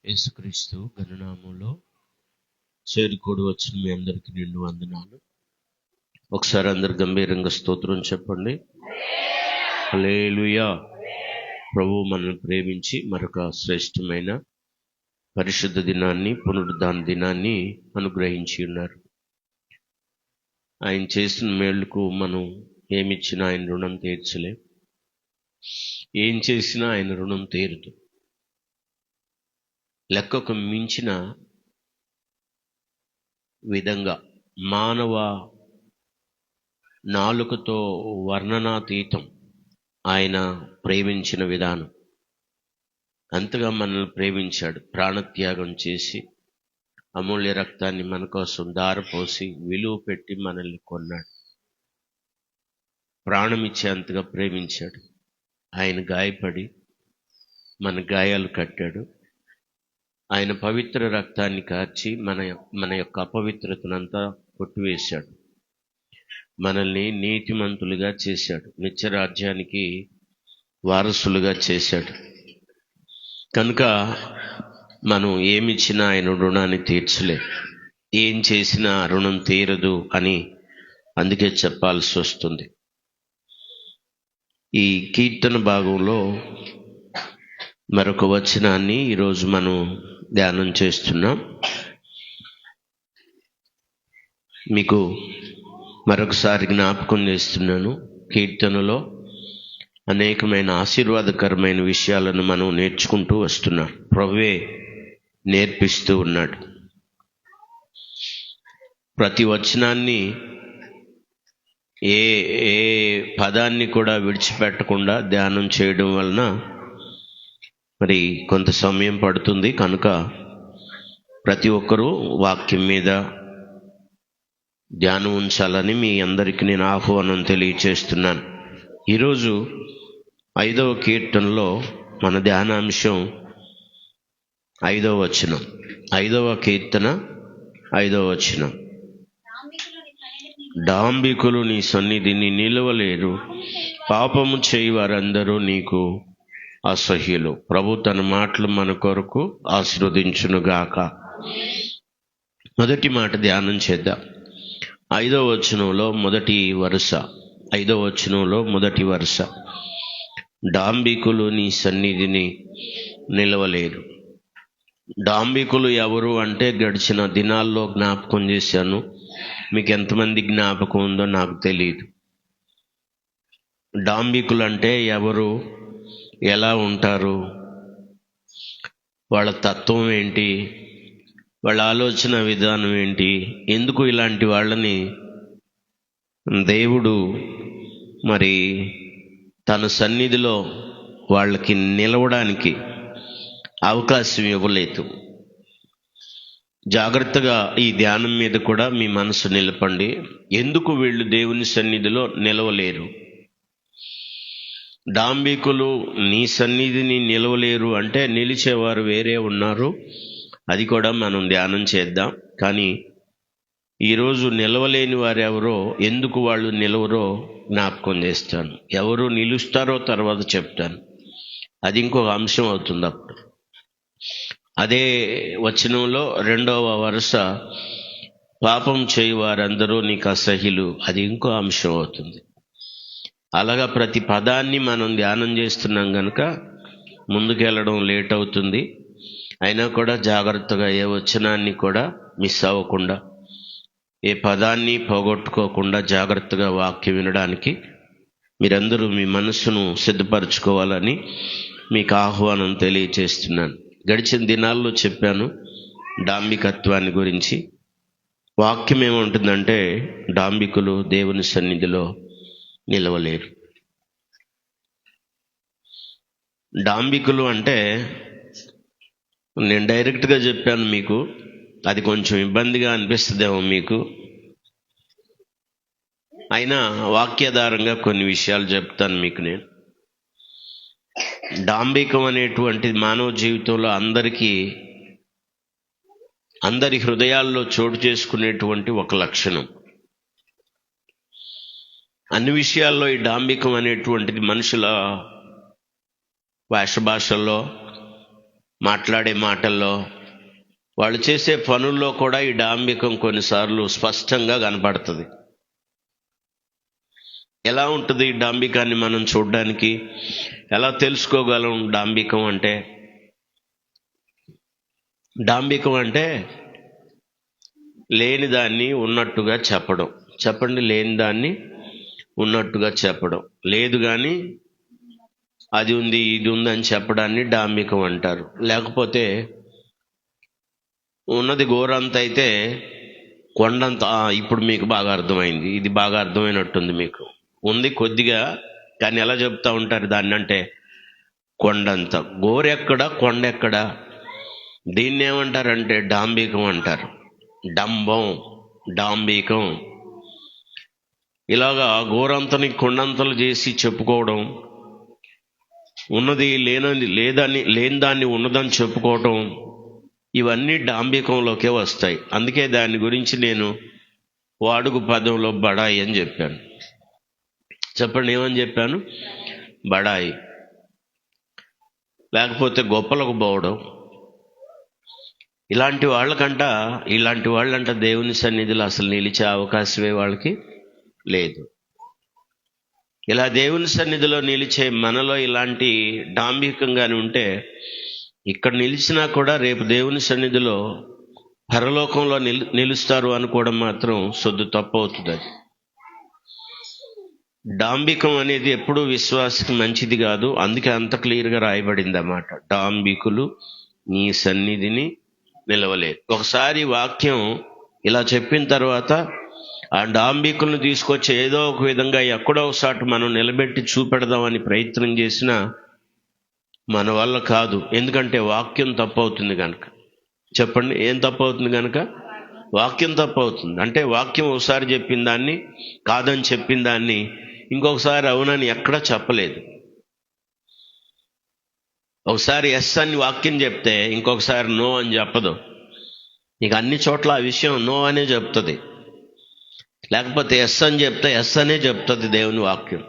యేసుక్రీస్తు ఘననామంలో చేరుకోడు వచ్చిన మీ అందరికీ నిండు వందనాలు. ఒకసారి అందరు గంభీరంగా స్తోత్రం చెప్పండి. హల్లెలూయా. ప్రభువు మనల్ని ప్రేమించి మరొక శ్రేష్టమైన పరిశుద్ధ దినాన్ని, పునరుద్ధాన దినాన్ని అనుగ్రహించి ఉన్నారు. ఆయన చేసిన మేళ్లకు మనం ఏమిచ్చినా ఆయన రుణం తీర్చలేం. ఏం చేసినా ఆయన రుణం తీరదు. లెక్కకు మించిన విధంగా మానవ నాలుకతో వర్ణనాతీతం ఆయన ప్రేమించిన విధానం. అంతగా మనల్ని ప్రేమించాడు. ప్రాణత్యాగం చేసి అమూల్య రక్తాన్ని మన కోసం దారపోసి విలువ పెట్టి మనల్ని కొన్నాడు. ప్రాణమిచ్చే అంతగా ప్రేమించాడు. ఆయన గాయపడి మన గాయాలు కట్టాడు. ఆయన పవిత్ర రక్తాన్ని కార్చి మన యొక్క అపవిత్రతనంతా కొట్టివేశాడు. మనల్ని నీతిమంతులుగా చేశాడు. నిత్యరాజ్యానికి వారసులుగా చేశాడు. కనుక మనం ఏమిచ్చినా ఆయన రుణాన్ని తీర్చలేదు. ఏం చేసినా రుణం తీరదు అని అందుకే చెప్పాల్సి వస్తుంది. ఈ కీర్తన భాగంలో మరొక వచనాన్ని ఈరోజు మనం ధ్యానం చేస్తున్నాం. మీకు మరొకసారి జ్ఞాపకం చేస్తున్నాను. కీర్తనలో అనేకమైన ఆశీర్వాదకరమైన విషయాలను మనం నేర్చుకుంటూ వస్తున్నాం. ప్రభువే నేర్పిస్తూ ఉన్నాడు. ప్రతి వచనాన్ని ఏ పదాన్ని కూడా విడిచిపెట్టకుండా ధ్యానం చేయడం వలన మరి కొంత సమయం పడుతుంది. కనుక ప్రతి ఒక్కరూ వాక్యం మీద ధ్యానం ఉంచాలని మీ అందరికీ నేను ఆహ్వానం తెలియచేస్తున్నాను. ఈరోజు 5వ కీర్తనలో మన ధ్యానాంశం 5వ వచనం. 5వ కీర్తన 5వ వచనం. డాంబికులు నీ సన్నిధిని నిలవలేరు, పాపము చేయి వారందరూ నీకు అసహ్యులు. ప్రభు తన మాటలు మన కొరకు ఆశీర్వదించునుగాక. మొదటి మాట ధ్యానం చేద్దాం. 5వ వచనంలో మొదటి వరుస. 5వ వచనంలో మొదటి వరుస. డాంబికులు నీ సన్నిధిని నిలవలేరు. డాంబికులు ఎవరు అంటే గడిచిన దినాల్లో జ్ఞాపకం చేశాను. మీకు ఎంతమంది జ్ఞాపకం ఉందో నాకు తెలియదు. డాంబికులు అంటే ఎవరు, ఎలా ఉంటారు, వాళ్ళ తత్వం ఏంటి, వాళ్ళ ఆలోచన విధానం ఏంటి, ఎందుకు ఇలాంటి వాళ్ళని దేవుడు మరి తన సన్నిధిలో వాళ్ళకి నిలవడానికి అవకాశం ఇవ్వలేదు. జాగ్రత్తగా ఈ ధ్యానం మీద కూడా మీ మనసు నిలపండి. ఎందుకు వీళ్ళు దేవుని సన్నిధిలో నిలవలేరు? డాంబికులు నీ సన్నిధిని నిలవలేరు అంటే నిలిచేవారు వేరే ఉన్నారు. అది కూడా మనం ధ్యానం చేద్దాం. కానీ ఈరోజు నిలవలేని వారు ఎవరో, ఎందుకు వాళ్ళు నిలవరో జ్ఞాపకం చేస్తాను. ఎవరు నిలుస్తారో తర్వాత చెప్తాను. అది ఇంకొక అంశం అవుతుంది. అప్పుడు అదే వచనంలో 2వ వరుస, పాపం చేయి వారందరూ నీకు అసహ్యులు. అది ఇంకో అంశం అవుతుంది. అలాగా ప్రతి పదాన్ని మనం ధ్యానం చేస్తున్నాం కనుక ముందుకెళ్ళడం లేట్ అవుతుంది. అయినా కూడా జాగ్రత్తగా ఏ వచనాన్ని కూడా మిస్ అవ్వకుండా, ఏ పదాన్ని పోగొట్టుకోకుండా జాగ్రత్తగా వాక్యం వినడానికి మీరందరూ మీ మనస్సును సిద్ధపరచుకోవాలని మీకు ఆహ్వానం తెలియచేస్తున్నాను. గడిచిన దినాల్లో చెప్పాను డాంబికత్వాన్ని గురించి. వాక్యం ఏముంటుందంటే డాంబికులు దేవుని సన్నిధిలో నిలవలేరు. డాంబికులు అంటే నేను డైరెక్ట్గా చెప్పాను మీకు. అది కొంచెం ఇబ్బందిగా అనిపిస్తుందేమో మీకు. అయినా వాక్యాధారంగా కొన్ని విషయాలు చెప్తాను మీకు. నేను డాంబికం అనేటువంటిది మానవ జీవితంలో అందరి హృదయాల్లో చోటు చేసుకునేటువంటి ఒక లక్షణం. అన్ని విషయాల్లో ఈ డాంబికం అనేటువంటిది మనుషుల వేషభాషల్లో, మాట్లాడే మాటల్లో, వాళ్ళు చేసే పనుల్లో కూడా ఈ డాంబికం కొన్నిసార్లు స్పష్టంగా కనపడుతుంది. ఎలా ఉంటుంది ఈ డాంబికాన్ని మనం చూడడానికి? ఎలా తెలుసుకోగలం డాంబికం అంటే? డాంబికం అంటే లేని దాన్ని ఉన్నట్టుగా చెప్పడం. చెప్పండి, లేని దాన్ని ఉన్నట్టుగా చెప్పడం. లేదు కానీ అది ఉంది ఇది ఉంది అని చెప్పడాన్ని డాంబికం అంటారు. లేకపోతే ఉన్నది గోరంత అయితే కొండంత. ఇప్పుడు మీకు బాగా అర్థమైంది, ఇది బాగా అర్థమైనట్టుంది మీకు. ఉంది కొద్దిగా, కానీ ఎలా చెప్తా ఉంటారు దాన్ని అంటే కొండంత. గోరెక్కడ కొండెక్కడ? దీన్ని ఏమంటారంటే డాంబికం అంటారు. డంబం, డాంబికం. ఇలాగా గోరంతని కొండంతలు చేసి చెప్పుకోవడం, ఉన్నది లేని దాన్ని ఉన్నదని చెప్పుకోవటం, ఇవన్నీ డాంబికంలోకే వస్తాయి. అందుకే దాని గురించి నేను వాడుక పదంలో బడాయి అని చెప్పాను. చెప్పండి, ఏమని చెప్పాను? బడాయి. లేకపోతే గొప్పలకు పోవడం. ఇలాంటి వాళ్ళంట దేవుని సన్నిధిలో అసలు నిలిచే అవకాశమే వాళ్ళకి లేదు. ఇలా దేవుని సన్నిధిలో నిలిచే మనలో ఇలాంటి డాంబికంగానే ఉంటే ఇక్కడ నిలిచినా కూడా రేపు దేవుని సన్నిధిలో పరలోకంలో నిలుస్తారు అనుకోవడం మాత్రం సొద్దు తప్పు అవుతుంది. అది డాంబికం అనేది ఎప్పుడూ విశ్వాసకి మంచిది కాదు. అందుకే అంత క్లియర్గా రాయబడింది అన్నమాట. డాంబికులు నీ సన్నిధిని నిలవలేదు. ఒకసారి వాక్యం ఇలా చెప్పిన తర్వాత ఆ డాంబికులను తీసుకొచ్చి ఏదో ఒక విధంగా ఎక్కడో ఒకసారి మనం నిలబెట్టి చూపెడదామని ప్రయత్నం చేసినా మన వల్ల కాదు. ఎందుకంటే వాక్యం తప్పవుతుంది కనుక. చెప్పండి, ఏం తప్పవుతుంది కనుక? వాక్యం తప్పవుతుంది. అంటే వాక్యం ఒకసారి చెప్పిన దాన్ని, కాదని చెప్పిన దాన్ని ఇంకొకసారి అవునని ఎక్కడా చెప్పలేదు. ఒకసారి ఎస్ అని వాక్యం చెప్తే ఇంకొకసారి నో అని చెప్పదు. ఇక అన్ని చోట్ల ఆ విషయం నో అనే చెప్తుంది. లేకపోతే ఎస్ అని చెప్తే ఎస్ అనే చెప్తుంది దేవుని వాక్యం.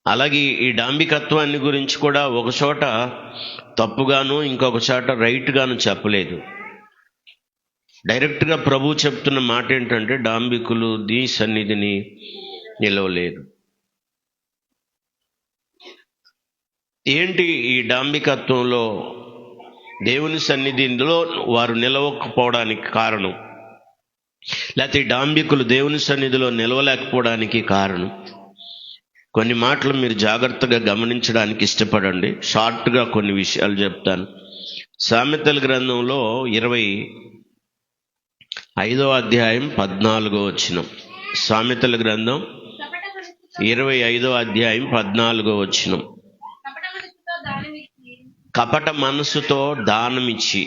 అలాగే ఈ డాంబికత్వాన్ని గురించి కూడా ఒక చోట తప్పుగాను ఇంకొక చోట రైట్ గాను చెప్పలేదు. డైరెక్ట్గా ప్రభు చెప్తున్న మాట ఏంటంటే డాంబికులు నీ సన్నిధిని నిలవలేదు. ఏంటి ఈ డాంబికత్వంలో దేవుని సన్నిధిలో వారు నిలవకపోవడానికి కారణం? లేకపోతే ఈ డాంబికులు దేవుని సన్నిధిలో నిలవలేకపోవడానికి కారణం? కొన్ని మాటలు మీరు జాగ్రత్తగా గమనించడానికి ఇష్టపడండి. షార్ట్గా కొన్ని విషయాలు చెప్తాను. సామెతల గ్రంథంలో 25వ అధ్యాయం 14వ వచనం. సామెతల గ్రంథం 25వ అధ్యాయం 14వ వచనం. కపట మనసుతో దానమిచ్చి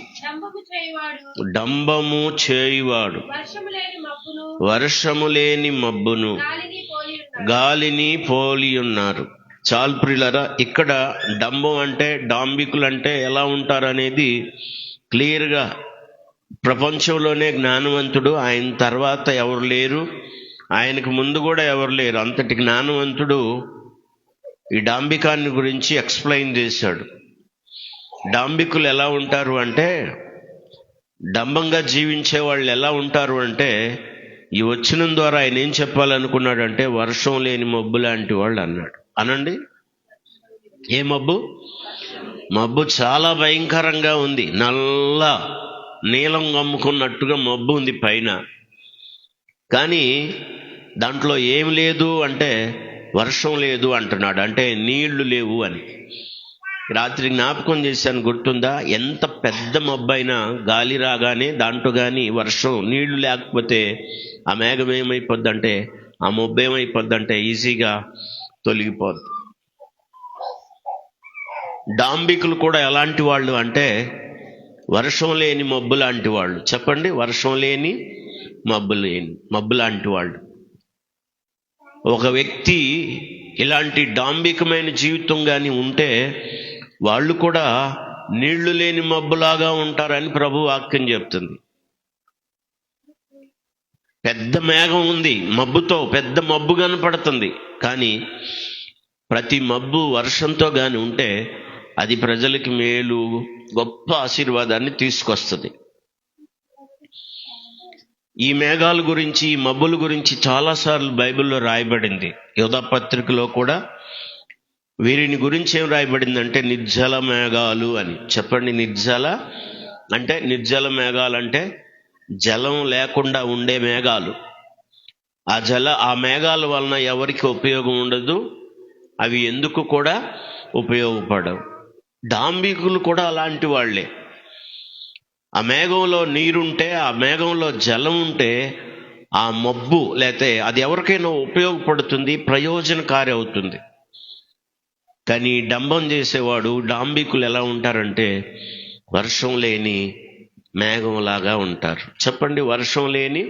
డంబము చేయువాడు వర్షము లేని మబ్బును గాలిని పోలి ఉన్నారు. చాలు ప్రియులారా, ఇక్కడ డంబం అంటే డాంబికులు అంటే ఎలా ఉంటారు అనేది క్లియర్గా ప్రపంచంలోనే జ్ఞానవంతుడు. ఆయన తర్వాత ఎవరు లేరు, ఆయనకు ముందు కూడా ఎవరు లేరు. అంతటి జ్ఞానవంతుడు ఈ డాంబికాన్ని గురించి ఎక్స్ప్లెయిన్ చేశాడు. డాంబికులు ఎలా ఉంటారు అంటే, డంబంగా జీవించే వాళ్ళు ఎలా ఉంటారు అంటే, ఈ వచనం ద్వారా ఆయన ఏం చెప్పాలనుకున్నాడంటే వర్షం లేని మబ్బు లాంటి వాళ్ళు అన్నాడు. అనండి, ఏ మబ్బు? మబ్బు చాలా భయంకరంగా ఉంది. నల్ల నీలం కమ్ముకున్నట్టుగా మబ్బు ఉంది పైన. కానీ దాంట్లో ఏం లేదు అంటే వర్షం లేదు అంటున్నాడు. అంటే నీళ్లు లేవు అని. రాత్రి జ్ఞాపకం చేశాను, గుర్తుందా? ఎంత పెద్ద మబ్బు అయినా గాలి రాగానే దాంట్లో కానీ వర్షం నీళ్లు లేకపోతే ఆ మేఘం ఏమైపోద్దంటే, ఆ మబ్బు ఏమైపోద్దంటే ఈజీగా తొలగిపోద్ది. డాంబికులు కూడా ఎలాంటి వాళ్ళు అంటే వర్షం లేని మబ్బు లాంటి వాళ్ళు. చెప్పండి, వర్షం లేని మబ్బు లాంటి వాళ్ళు. ఒక వ్యక్తి ఇలాంటి డాంబికమైన జీవితం కానీ ఉంటే వాళ్ళు కూడా నీళ్లు లేని మబ్బులాగా ఉంటారని ప్రభు వాక్యం చెప్తుంది. పెద్ద మేఘం ఉంది, మబ్బుతో పెద్ద మబ్బు కనపడుతుంది. కానీ ప్రతి మబ్బు వర్షంతో కానీ ఉంటే అది ప్రజలకి మేలు, గొప్ప ఆశీర్వాదాన్ని తీసుకొస్తుంది. ఈ మేఘాల గురించి, ఈ మబ్బుల గురించి చాలాసార్లు బైబిల్లో రాయబడింది. యోధా పత్రికలో కూడా వీరిని గురించి ఏం రాయబడిందంటే నిర్జల మేఘాలు అని. చెప్పండి, నిర్జల అంటే, నిర్జల మేఘాలు అంటే జలం లేకుండా ఉండే మేఘాలు. ఆ మేఘాల వలన ఎవరికి ఉపయోగం ఉండదు, అవి ఎందుకు కూడా ఉపయోగపడవు. డాంబికులు కూడా అలాంటి వాళ్ళే. ఆ మేఘంలో నీరుంటే, ఆ మేఘంలో జలం ఉంటే ఆ మబ్బు లేతే అది ఎవరికైనా ఉపయోగపడుతుంది, ప్రయోజనకారి అవుతుంది. కానీ డంబం చేసేవాడు, డాంబికులు ఎలా ఉంటారంటే వర్షం లేని మేఘంలాగా ఉంటారు. చెప్పండి, వర్షం లేని,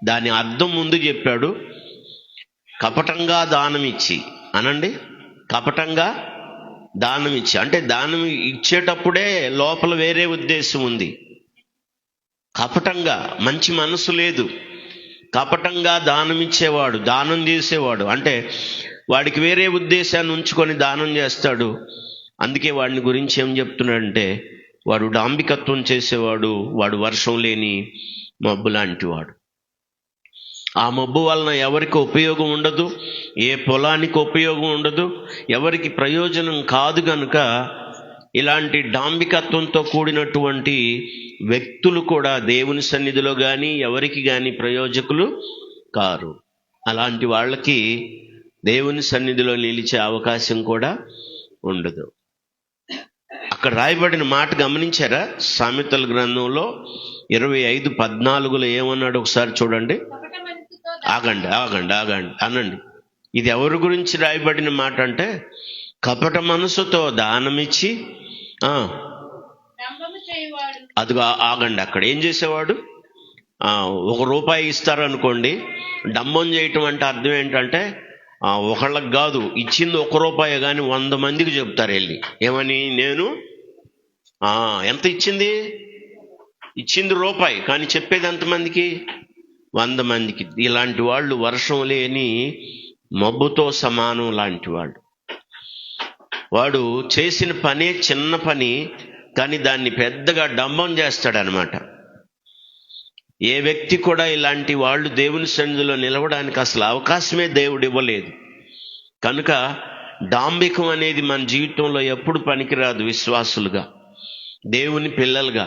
దాని అర్థం ముందు చెప్పాడు, కపటంగా దానం ఇచ్చి అనండి. కపటంగా దానం ఇచ్చి అంటే దానం ఇచ్చేటప్పుడే లోపల వేరే ఉద్దేశం ఉంది. కపటంగా, మంచి మనసు లేదు. కపటంగా దానం ఇచ్చేవాడు, దానం చేసేవాడు అంటే వాడికి వేరే ఉద్దేశాన్ని ఉంచుకొని దానం చేస్తాడు. అందుకే వాడిని గురించి ఏం చెప్తున్నాడంటే వాడు డాంబికత్వం చేసేవాడు, వాడు వర్షం లేని మబ్బు లాంటి వాడు. ఆ మబ్బు వలన ఎవరికి ఉపయోగం ఉండదు, ఏ పొలానికి ఉపయోగం ఉండదు, ఎవరికి ప్రయోజనం కాదు. కనుక ఇలాంటి డాంబికత్వంతో కూడినటువంటి వ్యక్తులు కూడా దేవుని సన్నిధిలో కానీ ఎవరికి కానీ ప్రయోజకులు కారు. అలాంటి వాళ్ళకి దేవుని సన్నిధిలో నిలిచే అవకాశం కూడా ఉండదు. అక్కడ రాయబడిన మాట గమనించారా? సామెతల గ్రంథంలో 25:14 ఏమన్నాడు ఒకసారి చూడండి. ఆగండి అనండి. ఇది ఎవరి గురించి రాయబడిన మాట అంటే కపట మనసుతో దానమిచ్చి అదిగా ఆగండి. అక్కడ ఏం చేసేవాడు? ₹1 ఇస్తారనుకోండి, డంబం చేయటం అంటే అర్థం ఏంటంటే ఒకళ్ళకి కాదు, ఇచ్చింది ₹1 కానీ 100 మందికి చెప్తారు వెళ్ళి. ఏమని? నేను ఎంత ఇచ్చింది ₹1 కానీ చెప్పేది ఎంతమందికి? 100 మందికి. ఇలాంటి వాళ్ళు వర్షం లేని మబ్బుతో సమానం లాంటి వాళ్ళు. వాడు చేసిన పనే చిన్న పని, కానీ దాన్ని పెద్దగా డంబం చేస్తాడనమాట. ఏ వ్యక్తి కూడా ఇలాంటి వాళ్ళు దేవుని సన్నిధిలో నిలవడానికి అసలు అవకాశమే దేవుడు ఇవ్వలేదు. కనుక డాంబికం అనేది మన జీవితంలో ఎప్పుడు పనికిరాదు. విశ్వాసులుగా, దేవుని పిల్లలుగా,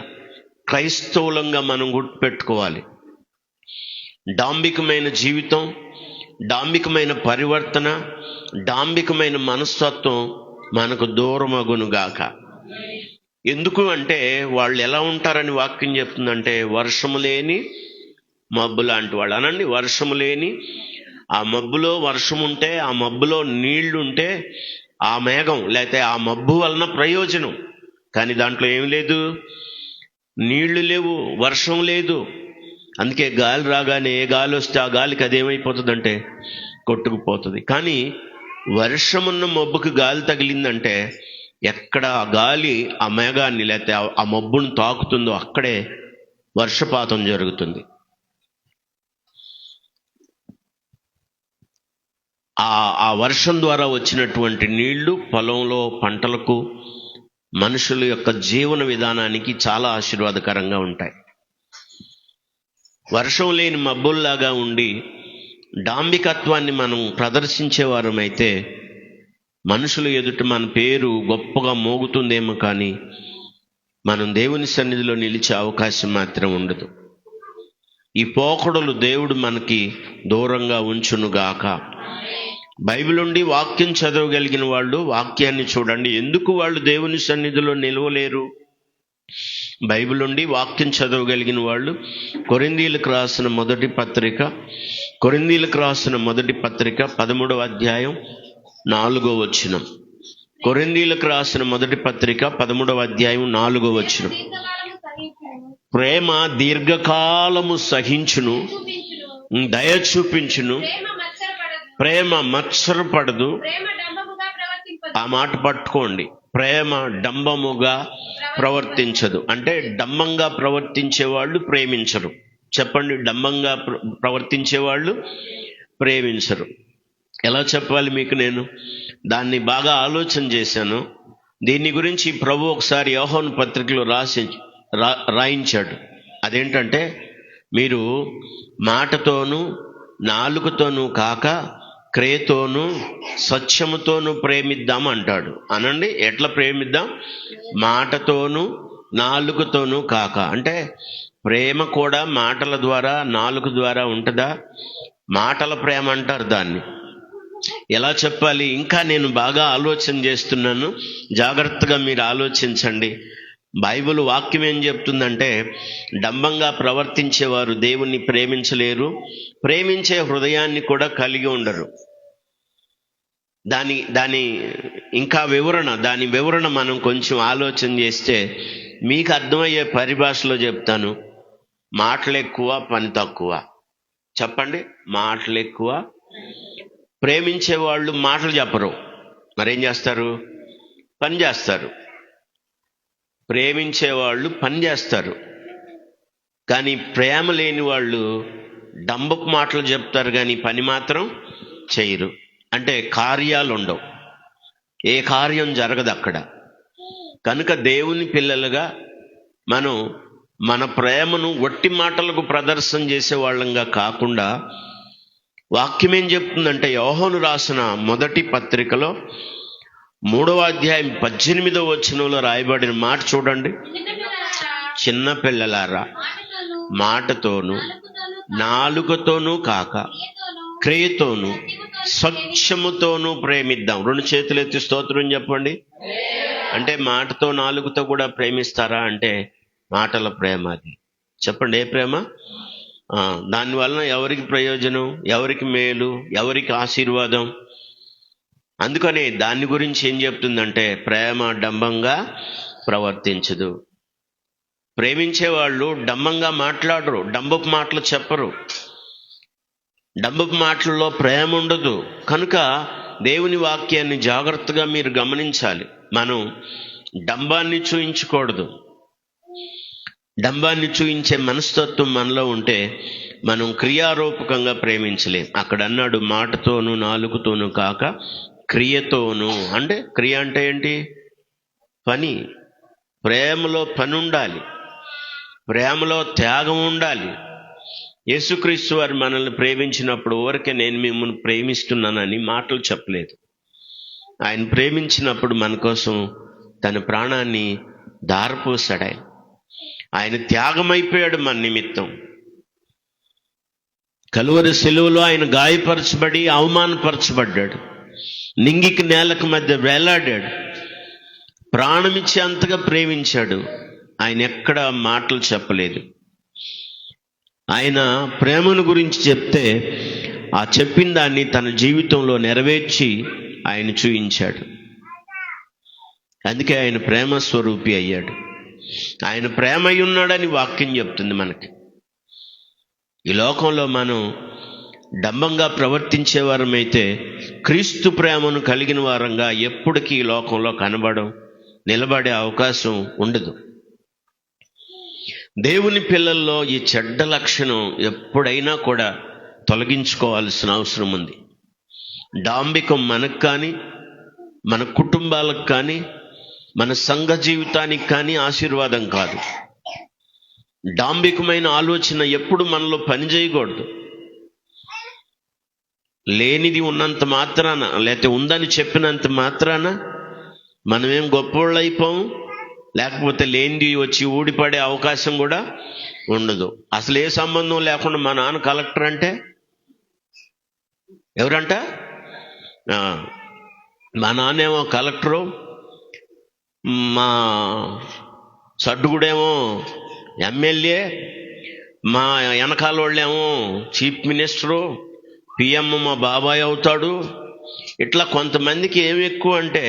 క్రైస్తవులంగా మనం గుర్తుపెట్టుకోవాలి. డాంబికమైన జీవితం, డాంబికమైన పరివర్తన, డాంబికమైన మనస్తత్వం మనకు దూరమగునుగాక. ఎందుకు అంటే వాళ్ళు ఎలా ఉంటారని వాక్యం చెప్తుందంటే వర్షము లేని మబ్బు లాంటి వాళ్ళు. అనండి, వర్షము లేని. ఆ మబ్బులో వర్షం ఉంటే, ఆ మబ్బులో నీళ్లుంటే ఆ మేఘం లేకపోతే ఆ మబ్బు వలన ప్రయోజనం. కానీ దాంట్లో ఏం లేదు, నీళ్లు లేవు, వర్షం లేదు. అందుకే గాలి రాగానే ఏ గాలి వస్తే ఆ గాలికి అదేమైపోతుందంటే కొట్టుకుపోతుంది. కానీ వర్షమున్న మబ్బుకి గాలి తగిలిందంటే ఎక్కడ ఆ గాలి ఆ మేఘాన్ని లేకపోతే ఆ మబ్బును తాకుతుందో అక్కడే వర్షపాతం జరుగుతుంది. ఆ వర్షం ద్వారా వచ్చినటువంటి నీళ్లు పొలంలో పంటలకు, మనుషుల యొక్క జీవన విధానానికి చాలా ఆశీర్వాదకరంగా ఉంటాయి. వర్షం లేని మబ్బుల్లాగా ఉండి డాంబికత్వాన్ని మనం ప్రదర్శించేవారమైతే మనుషుల ఎదుట మన పేరు గొప్పగా మోగుతుందేమో, కానీ మనం దేవుని సన్నిధిలో నిలిచే అవకాశం మాత్రం ఉండదు. ఈ పోకడలు దేవుడు మనకి దూరంగా ఉంచునుగాక. బైబిల్ నుండి వాక్యం చదవగలిగిన వాళ్ళు వాక్యాన్ని చూడండి. ఎందుకు వాళ్ళు దేవుని సన్నిధిలో నిలవలేరు? బైబిల్ నుండి వాక్యం చదవగలిగిన వాళ్ళు కొరింథీయులకు రాసిన మొదటి పత్రిక 13వ అధ్యాయం 4వ వచనం. కొరింథీయులకు రాసిన మొదటి పత్రిక 13వ అధ్యాయం 4వ వచనం. ప్రేమ దీర్ఘకాలము సహించును, దయ చూపించును, ప్రేమ మత్సరపడదు. ఆ మాట పట్టుకోండి. ప్రేమ డంబముగా ప్రవర్తించదు. అంటే డంబంగా ప్రవర్తించేవాళ్ళు ప్రేమించరు. చెప్పండి, డంబంగా ప్రవర్తించేవాళ్ళు ప్రేమించరు. ఎలా చెప్పాలి మీకు? నేను దాన్ని బాగా ఆలోచన చేశాను. దీని గురించి ప్రభు ఒకసారి యోహాను పత్రికలో రాయించాడు. అదేంటంటే, మీరు మాటతోనూ నాలుకతోనూ కాక క్రియతోనూ సత్యముతోనూ ప్రేమిద్దాం అంటాడు. అనండి, ఎట్లా ప్రేమిద్దాం? మాటతోనూ నాలుకతోనూ కాక. అంటే ప్రేమ కూడా మాటల ద్వారా నాలుక ద్వారా ఉంటుందా? మాటల ప్రేమ అంటారు దాన్ని. ఎలా చెప్పాలి? ఇంకా నేను బాగా ఆలోచన చేస్తున్నాను, జాగ్రత్తగా మీరు ఆలోచించండి. బైబిల్ వాక్యం ఏం చెప్తుందంటే, డంబంగా ప్రవర్తించేవారు దేవుణ్ణి ప్రేమించలేరు, ప్రేమించే హృదయాన్ని కూడా కలిగి ఉండరు. దాని ఇంకా దాని వివరణ మనం కొంచెం ఆలోచన చేస్తే మీకు అర్థమయ్యే పరిభాషలో చెప్తాను. మాటలు ఎక్కువ, పని తక్కువ. చెప్పండి, మాటలు ఎక్కువ. ప్రేమించే వాళ్ళు మాటలు చెప్పరు, మరేం చేస్తారు? పని చేస్తారు. ప్రేమించే వాళ్ళు పని చేస్తారు, కానీ ప్రేమ లేని వాళ్ళు డంబపు మాటలు చెప్తారు కానీ పని మాత్రం చేయరు. అంటే కార్యాలు ఉండవు, ఏ కార్యం జరగదు అక్కడ. కనుక దేవుని పిల్లలుగా మనం మన ప్రేమను ఒట్టి మాటలకు ప్రదర్శన చేసే వాళ్ళంగా కాకుండా, వాక్యం ఏం చెప్తుందంటే, యోహాను రాసిన మొదటి పత్రికలో 3వ అధ్యాయం 18వ వచనంలో రాయబడిన మాట చూడండి. చిన్న పిల్లలారా, మాటతోనూ నాలుకతోనూ కాక క్రియతోనూ సత్యముతోనూ ప్రేమిద్దాం. 2 చేతులు ఎత్తి స్తోత్రం చెప్పండి. అంటే మాటతో నాలుగుతో కూడా ప్రేమిస్తారా అంటే మాటల ప్రేమ అది. చెప్పండి, ఏ ప్రేమ? దానివలన ఎవరికి ప్రయోజనం, ఎవరికి మేలు, ఎవరికి ఆశీర్వాదం? అందుకని దాని గురించి ఏం చెప్తుందంటే, ప్రేమ డంబంగా ప్రవర్తించదు. ప్రేమించే వాళ్ళు డంబంగా మాట్లాడరు, డంబపు మాటలు చెప్పరు, డంబపు మాటల్లో ప్రేమ ఉండదు. కనుక దేవుని వాక్యాన్ని జాగ్రత్తగా మీరు గమనించాలి. మనం డంబాన్ని చూయించకూడదు. డంబాన్ని చూయించే మనస్తత్వం మనలో ఉంటే మనం క్రియారూపకంగా ప్రేమించలేం. అక్కడ అన్నాడు, మాటతోనూ నాలుగుతోనూ కాక క్రియతోనూ. అంటే క్రియ అంటే ఏంటి? పని. ప్రేమలో పని ఉండాలి, ప్రేమలో త్యాగం ఉండాలి. యేసుక్రీస్తు వారు మనల్ని ప్రేమించినప్పుడు ఊరికే నేను మిమ్మల్ని ప్రేమిస్తున్నానని మాటలు చెప్పలేదు. ఆయన ప్రేమించినప్పుడు మన కోసం తన ప్రాణాన్ని ధారపోసాడు. ఆయన త్యాగమైపోయాడు మన నిమిత్తం. కలువరి శిలువలో ఆయన గాయపరచబడి అవమానపరచబడ్డాడు, నింగికి నేలకు మధ్య వేలాడాడు, ప్రాణమిచ్చి అంతగా ప్రేమించాడు. ఆయన ఎక్కడ మాటలు చెప్పలేదు. ఆయన ప్రేమను గురించి చెప్తే ఆ చెప్పిన దాన్ని తన జీవితంలో నెరవేర్చి ఆయన చూయించాడు. అందుకే ఆయన ప్రేమ స్వరూపి అయ్యాడు. ఆయన ప్రేమై ఉన్నాడని వాక్యం చెప్తుంది మనకి. ఈ లోకంలో మనం డంబంగా ప్రవర్తించే వారమైతే క్రీస్తు ప్రేమను కలిగిన వారంగా ఎప్పటికీ ఈ లోకంలో నిలబడే అవకాశం ఉండదు. దేవుని పిల్లల్లో ఈ చెడ్డ లక్షణం ఎప్పుడైనా కూడా తొలగించుకోవాల్సిన అవసరం ఉంది. డాంబికం మనకు కానీ, మన కుటుంబాలకు కానీ, మన సంఘ జీవితానికి కానీ ఆశీర్వాదం కాదు. డాంబికమైన ఆలోచన ఎప్పుడు మనలో పని చేయకూడదు. లేనిది ఉన్నంత మాత్రాన, లేకపోతే ఉందని చెప్పినంత మాత్రాన మనమేం గొప్పోళ్ళు అయిపోము, లేకపోతే లేనిది వచ్చి ఊడిపడే అవకాశం కూడా ఉండదు. అసలు ఏ సంబంధం లేకుండా మా నాన్న కలెక్టర్ అంటే ఎవరంట? మా నాన్నేమో కలెక్టరు, మా సడ్డుగుడేమో ఎమ్మెల్యే, మా వెనకాల వాళ్ళేమో చీఫ్ మినిస్టరు, పిఎం మా బాబాయ్ అవుతాడు. ఇట్లా కొంతమందికి ఏమి ఎక్కువ అంటే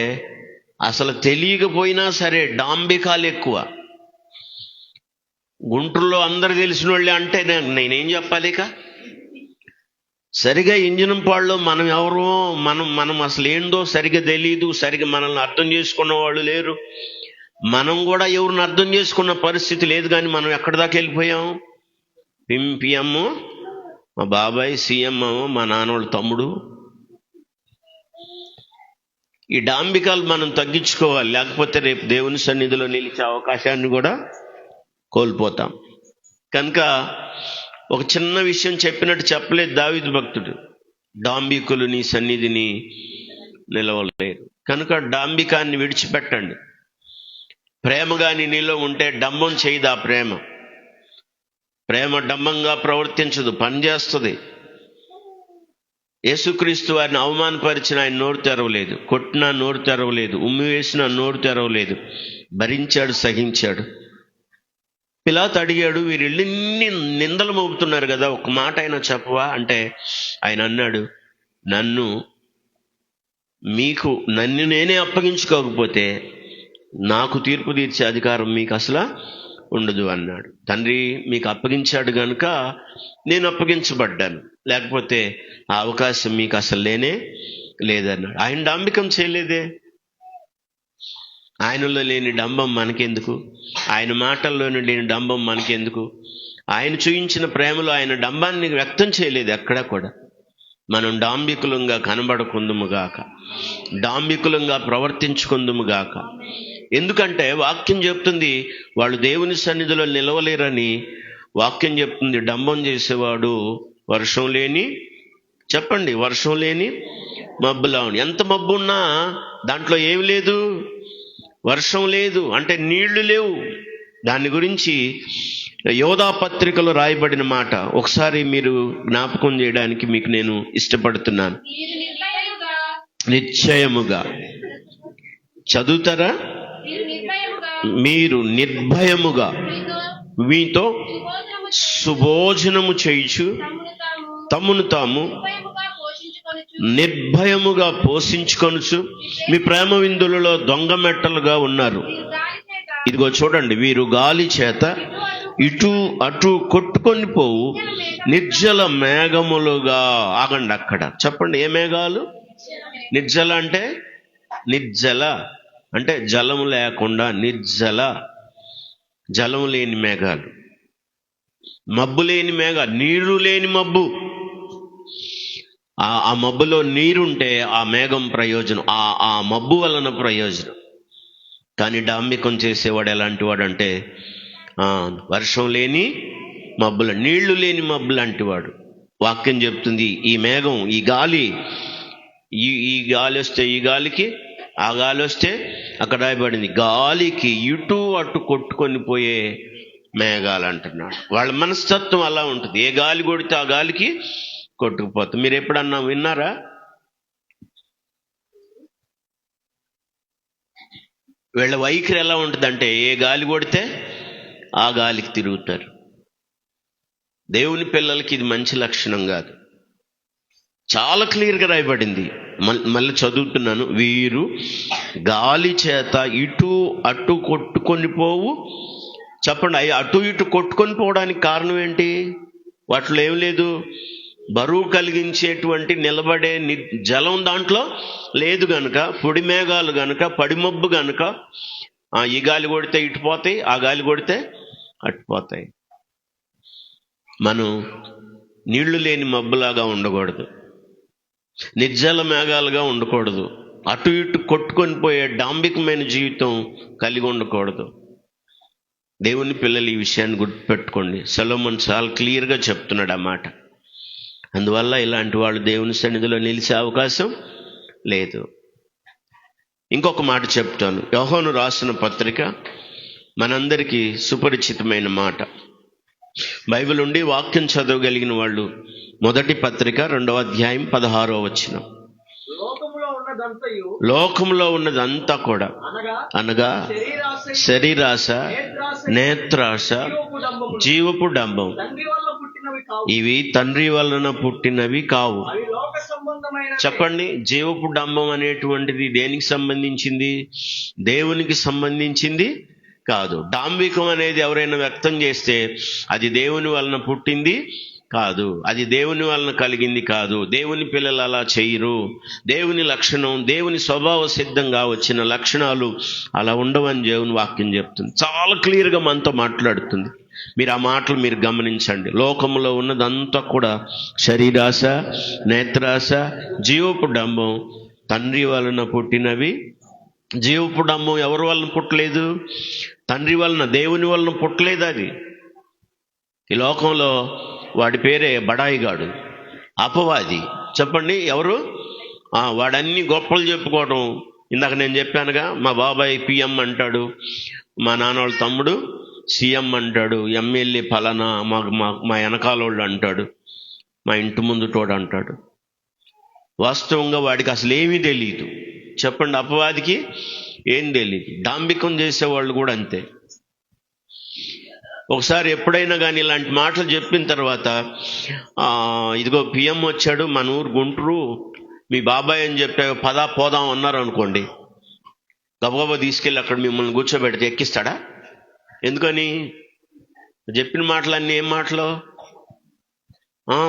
అసలు తెలియకపోయినా సరే డాంబికాలు ఎక్కువ. గుంటూరులో అందరు తెలిసిన వాళ్ళే అంటే నేనేం చెప్పాలి? ఇక సరిగా ఇంజనం పాళ్ళు మనం ఎవరో మనం అసలు ఏందో సరిగా తెలీదు, సరిగా మనల్ని అర్థం చేసుకున్న వాళ్ళు లేరు. మనం కూడా ఎవరిని అర్థం చేసుకున్న పరిస్థితి లేదు. కానీ మనం ఎక్కడి దాకా వెళ్ళిపోయాం? పిఎం మా బాబాయ్, సీఎం మా నాన్నోళ్ళ తమ్ముడు. ఈ డాంబికాలు మనం తగ్గించుకోవాలి, లేకపోతే రేపు దేవుని సన్నిధిలో నిలిచే అవకాశాన్ని కూడా కోల్పోతాం. కనుక ఒక చిన్న విషయం చెప్పినట్టు చెప్పలేదు దావీదు భక్తుడు, డాంబికులు నీ సన్నిధిని నిలవలేరు. కనుక డాంబికాన్ని విడిచిపెట్టండి. ప్రేమగాని నీలో ఉంటే డంబం చేయదు. ఆ ప్రేమ డంబంగా ప్రవర్తించదు, పనిచేస్తుంది. యేసుక్రీస్తు వారిని అవమానపరిచిన ఆయన నోరు తెరవలేదు, కొట్టినా నోరు తెరవలేదు, ఉమ్మి వేసినా నోరు తెరవలేదు, భరించాడు, సహించాడు. పిలాతు అడిగాడు, వీరు ఎన్ని నిందలు మోపుతున్నారు కదా, ఒక మాట అయినా చెప్పవా అంటే ఆయన అన్నాడు, నన్ను నేనే అప్పగించుకోకపోతే నాకు తీర్పు తీర్చే అధికారం మీకు అసలు ఉండదు అన్నాడు. తండ్రి మీకు అప్పగించాడు గనుక నేను అప్పగించబడ్డాను, లేకపోతే ఆ అవకాశం మీకు అసలు లేదన్నాడు. ఆయన డాంబికం చేయలేదే. ఆయనలో లేని డంబం మనకెందుకు? ఆయన మాటల్లోని లేని డంబం మనకెందుకు? ఆయన చూయించిన ప్రేమలో ఆయన డంబాన్ని వ్యక్తం చేయలేదు ఎక్కడా కూడా. మనం డాంబికులంగా కనబడకుందుముగాక, డాంబికులంగా ప్రవర్తించుకుందుముగాక. ఎందుకంటే వాక్యం చెప్తుంది వాళ్ళు దేవుని సన్నిధిలో నిలవలేరని. వాక్యం చెప్తుంది డంబం చేసేవాడు వర్షం లేని మబ్బులా ఉంది. ఎంత మబ్బు ఉన్నా దాంట్లో ఏమి లేదు, వర్షం లేదు, అంటే నీళ్లు లేవు. దాని గురించి యోధా పత్రికలో రాయబడిన మాట ఒకసారి మీరు జ్ఞాపకం చేయడానికి మీకు నేను ఇష్టపడుతున్నాను. నిశ్చయముగా చదువుతారా? మీరు నిర్భయముగా మీతో సుభోజనము చేయుచు తమ్మును తాము నిర్భయముగా పోషించుకొనుచు మీ ప్రేమ విందులలో దొంగ మెట్టలుగా ఉన్నారు. ఇదిగో చూడండి, వీరు గాలి చేత ఇటు అటు కొట్టుకొని పోవు నిర్జల మేఘములుగా. ఆగండి అక్కడ, చెప్పండి ఏ మేఘాలు? నిర్జల అంటే జలము లేకుండా, జలము లేని మేఘాలు, మబ్బు లేని మేఘాలు, నీరు లేని మబ్బు. ఆ మబ్బులో నీరుంటే ఆ మేఘం ప్రయోజనం, ఆ మబ్బు వలన ప్రయోజనం. కానీ డాంబికం చేసేవాడు ఎలాంటి వాడు అంటే వర్షం లేని మబ్బులు, నీళ్లు లేని మబ్బు లాంటి వాడు. వాక్యం చెప్తుంది ఈ మేఘం, ఈ గాలి వస్తే ఈ గాలికి, ఆ గాలి వస్తే అక్కడ రాయబడింది గాలికి ఇటు అటు కొట్టుకొని పోయే మేఘాలు అంటున్నాడు. వాళ్ళ మనస్తత్వం అలా ఉంటుంది. ఏ గాలి కొడితే ఆ గాలికి కొట్టుకుపోతుంది. మీరు ఎప్పుడన్నా విన్నారా? వీళ్ళ వైఖరి ఎలా ఉంటుందంటే ఏ గాలి కొడితే ఆ గాలికి తిరుగుతారు. దేవుని పిల్లలకి ఇది మంచి లక్షణం కాదు. చాలా క్లియర్గా రాయబడింది, మళ్ళీ చదువుతున్నాను. వీరు గాలి చేత ఇటు అటు కొట్టుకొని పోవు. చెప్పండి, అటు ఇటు కొట్టుకొని పోవడానికి కారణం ఏంటి? వాటిలో ఏం లేదు, బరువు కలిగించేటువంటి నిలబడే జలం దాంట్లో లేదు గనుక, పొడి మేఘాలు గనుక, పడిమబ్బు గనుక ఈ గాలి కొడితే ఇటు పోతాయి, ఆ గాలి కొడితే అటుపోతాయి. మనం నీళ్లు లేని మబ్బులాగా ఉండకూడదు, నిర్జల మేఘాలుగా ఉండకూడదు, అటు ఇటు కొట్టుకొని పోయే డాంబికమైన జీవితం కలిగి ఉండకూడదు. దేవుని పిల్లలు ఈ విషయాన్ని గుర్తుపెట్టుకోండి. సొలొమోన్ చాలా క్లియర్గా చెప్తున్నాడు ఆ మాట. అందువల్ల ఇలాంటి వాళ్ళు దేవుని సన్నిధిలో నిలిచే అవకాశం లేదు. ఇంకొక మాట చెప్తాను. యోహాను రాసిన పత్రిక మనందరికీ సుపరిచితమైన మాట. బైబిల్ ఉండి వాక్యం చదవగలిగిన వాళ్ళు మొదటి పత్రిక 2వ అధ్యాయం 16వ వచనం. లోకంలో ఉన్నదంతా కూడా అనగా శరీరాశ, నేత్రాశ, జీవపు డంబం, ఇవి తండ్రి వలన పుట్టినవి కావు. చెప్పండి, జీవపు డంబం అనేటువంటిది దేనికి సంబంధించింది? దేవునికి సంబంధించింది కాదు. డాంబికం అనేది ఎవరైనా వ్యక్తం చేస్తే అది దేవుని వలన పుట్టింది కాదు, అది దేవుని వలన కలిగింది కాదు. దేవుని పిల్లలు అలా చేయరు. దేవుని లక్షణం, దేవుని స్వభావ సిద్ధంగా వచ్చిన లక్షణాలు అలా ఉండవని దేవుని వాక్యం చెప్తుంది. చాలా క్లియర్గా మనతో మాట్లాడుతుంది. మీరు ఆ మాటలు మీరు గమనించండి. లోకంలో ఉన్నదంతా కూడా శరీరాశ, నేత్రాశ, జీవపు డంబం, తండ్రి వలన పుట్టినవి జీవపు డమ్మం ఎవరి వలన పుట్టలేదు? తండ్రి వలన, దేవుని వలన పుట్టలేదు. అది ఈ లోకంలో వాడి పేరే బడాయిగాడు, అపవాది. చెప్పండి ఎవరు? వాడన్ని గొప్పలు చెప్పుకోవడం. ఇందాక నేను చెప్పానుగా, మా బాబాయ్ పిఎం అంటాడు, మా నాన్నోళ్ళ తమ్ముడు సీఎం అంటాడు, ఎమ్మెల్యే ఫలానా, మా వెనకాలోళ్ళు అంటాడు, మా ఇంటి ముందు తోడు అంటాడు. వాస్తవంగా వాడికి అసలు ఏమీ తెలియదు. చెప్పండి, అపవాదికి ఏం తెలియదు. డాంబికం చేసేవాళ్ళు కూడా అంతే. ఒకసారి ఎప్పుడైనా కానీ ఇలాంటి మాటలు చెప్పిన తర్వాత, ఇదిగో పిఎం వచ్చాడు, మన ఊరు గుంటూరు, మీ బాబాయ్ అని చెప్పే పదా పోదాం అన్నారు అనుకోండి, గబగబా తీసుకెళ్ళి అక్కడ మిమ్మల్ని కూర్చోబెడితే ఎక్కిస్తాడా? ఎందుకని? చెప్పిన మాటలన్నీ ఏం మాటలు?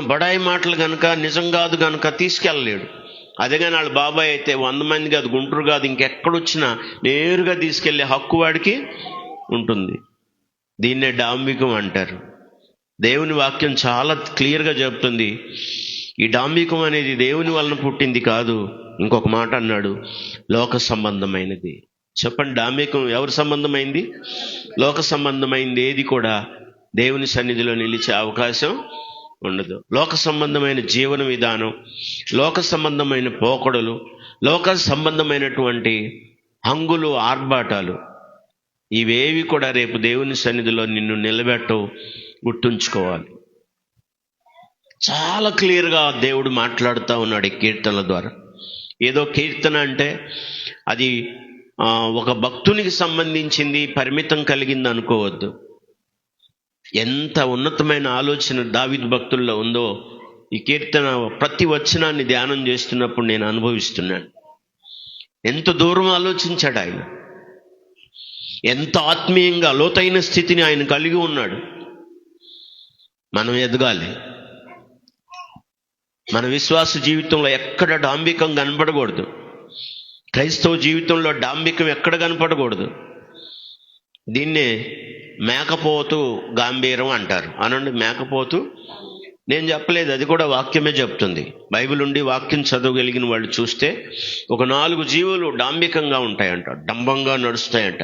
బడాయి మాటలు కనుక, నిజం కాదు కనుక తీసుకెళ్ళలేడు. అదే కానీ వాళ్ళ బాబాయ్ అయితే 100 మంది కాదు, గుంటూరు కాదు, ఇంకెక్కడొచ్చినా నేరుగా తీసుకెళ్లే హక్కు వాడికి ఉంటుంది. దీన్నే డాంబికం అంటారు. దేవుని వాక్యం చాలా క్లియర్గా చెప్తుంది, ఈ డాంబికం అనేది దేవుని వలన పుట్టింది కాదు. ఇంకొక మాట అన్నాడు, లోక సంబంధమైనది. చెప్పండి, డాంబికం ఎవరి సంబంధమైంది? లోక సంబంధమైంది ఏది కూడా దేవుని సన్నిధిలో నిలిచే అవకాశం ఉండదు. లోక సంబంధమైన జీవన విధానం, లోక సంబంధమైన పోకడలు, లోక సంబంధమైనటువంటి హంగులు, ఆర్భాటాలు, ఇవేవి కూడా రేపు దేవుని సన్నిధిలో నిన్ను నిలబెట్టవు. గుర్తుంచుకోవాలి. చాలా క్లియర్గా దేవుడు మాట్లాడుతూ ఉన్నాడు ఈ కీర్తనల ద్వారా. ఏదో కీర్తన అంటే అది ఒక భక్తునికి సంబంధించింది, పరిమితం కలిగింది అనుకోవద్దు. ఎంత ఉన్నతమైన ఆలోచన దావీదు భక్తుల్లో ఉందో ఈ కీర్తన ప్రతి వచనాన్ని ధ్యానం చేస్తున్నప్పుడు నేను అనుభవిస్తున్నాను. ఎంత దూరం ఆలోచించాడు ఆయన, ఎంత ఆత్మీయంగా లోతైన స్థితిని ఆయన కలిగి ఉన్నాడు. మనం ఎదగాలి. మన విశ్వాస జీవితంలో ఎక్కడ డాంబికం కనపడకూడదు. క్రైస్తవ జీవితంలో డాంబికం ఎక్కడ కనపడకూడదు. దీన్నే మేకపోతు గాంభీరం అంటారు. అనండి, మేకపోతు నేను చెప్పలేదు, అది కూడా వాక్యమే చెప్తుంది. బైబిల్ ఉండి వాక్యం చదవగలిగిన వాళ్ళు చూస్తే ఒక 4 జీవులు డాంబికంగా ఉంటాయంట, డంబంగా నడుస్తాయంట.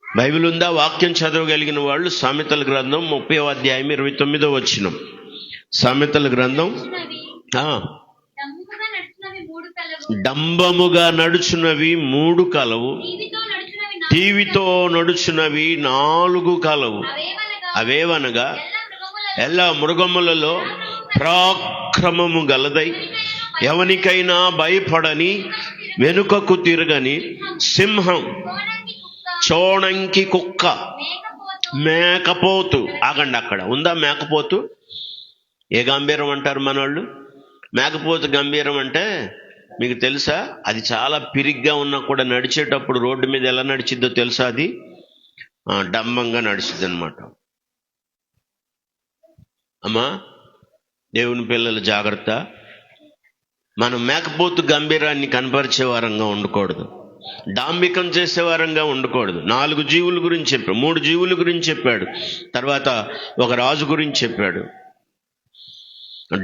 బైబిల్ ఉందా? వాక్యం చదవగలిగిన వాళ్ళు సామెతల గ్రంథం 30వ అధ్యాయం 29వ వచనం. సామెతల గ్రంథం, డంబముగా నడుచునవి 3 కలవు, టీవీతో నడుచునవి 4 కలవు. అవేవనగా ఎల్ల మృగములలో పరాక్రమము గలదై, ఎవనికైనా భయపడని, వెనుకకు తిరగని సింహం, చోణంకి కుక్క, మేకపోతు. ఆగండి, అక్కడ ఉందా మేకపోతు? ఏ గంభీరం అంటారు మనోళ్ళు? మేకపోతు గంభీరం అంటే మీకు తెలుసా? అది చాలా పిరిగ్గా ఉన్నా కూడా నడిచేటప్పుడు రోడ్డు మీద ఎలా నడిచిద్దో తెలుసా? అది డంబంగా నడిచిద్ది అనమాట. అమ్మా, దేవుని పిల్లల జాగ్రత్త. మనం మేకపోతు గంభీరాన్ని కనపరిచే వారంగా ఉండకూడదు, డాంబికం చేసే వారంగా ఉండకూడదు. 4 జీవుల గురించి చెప్పాడు, 3 జీవుల గురించి చెప్పాడు, తర్వాత ఒక రాజు గురించి చెప్పాడు.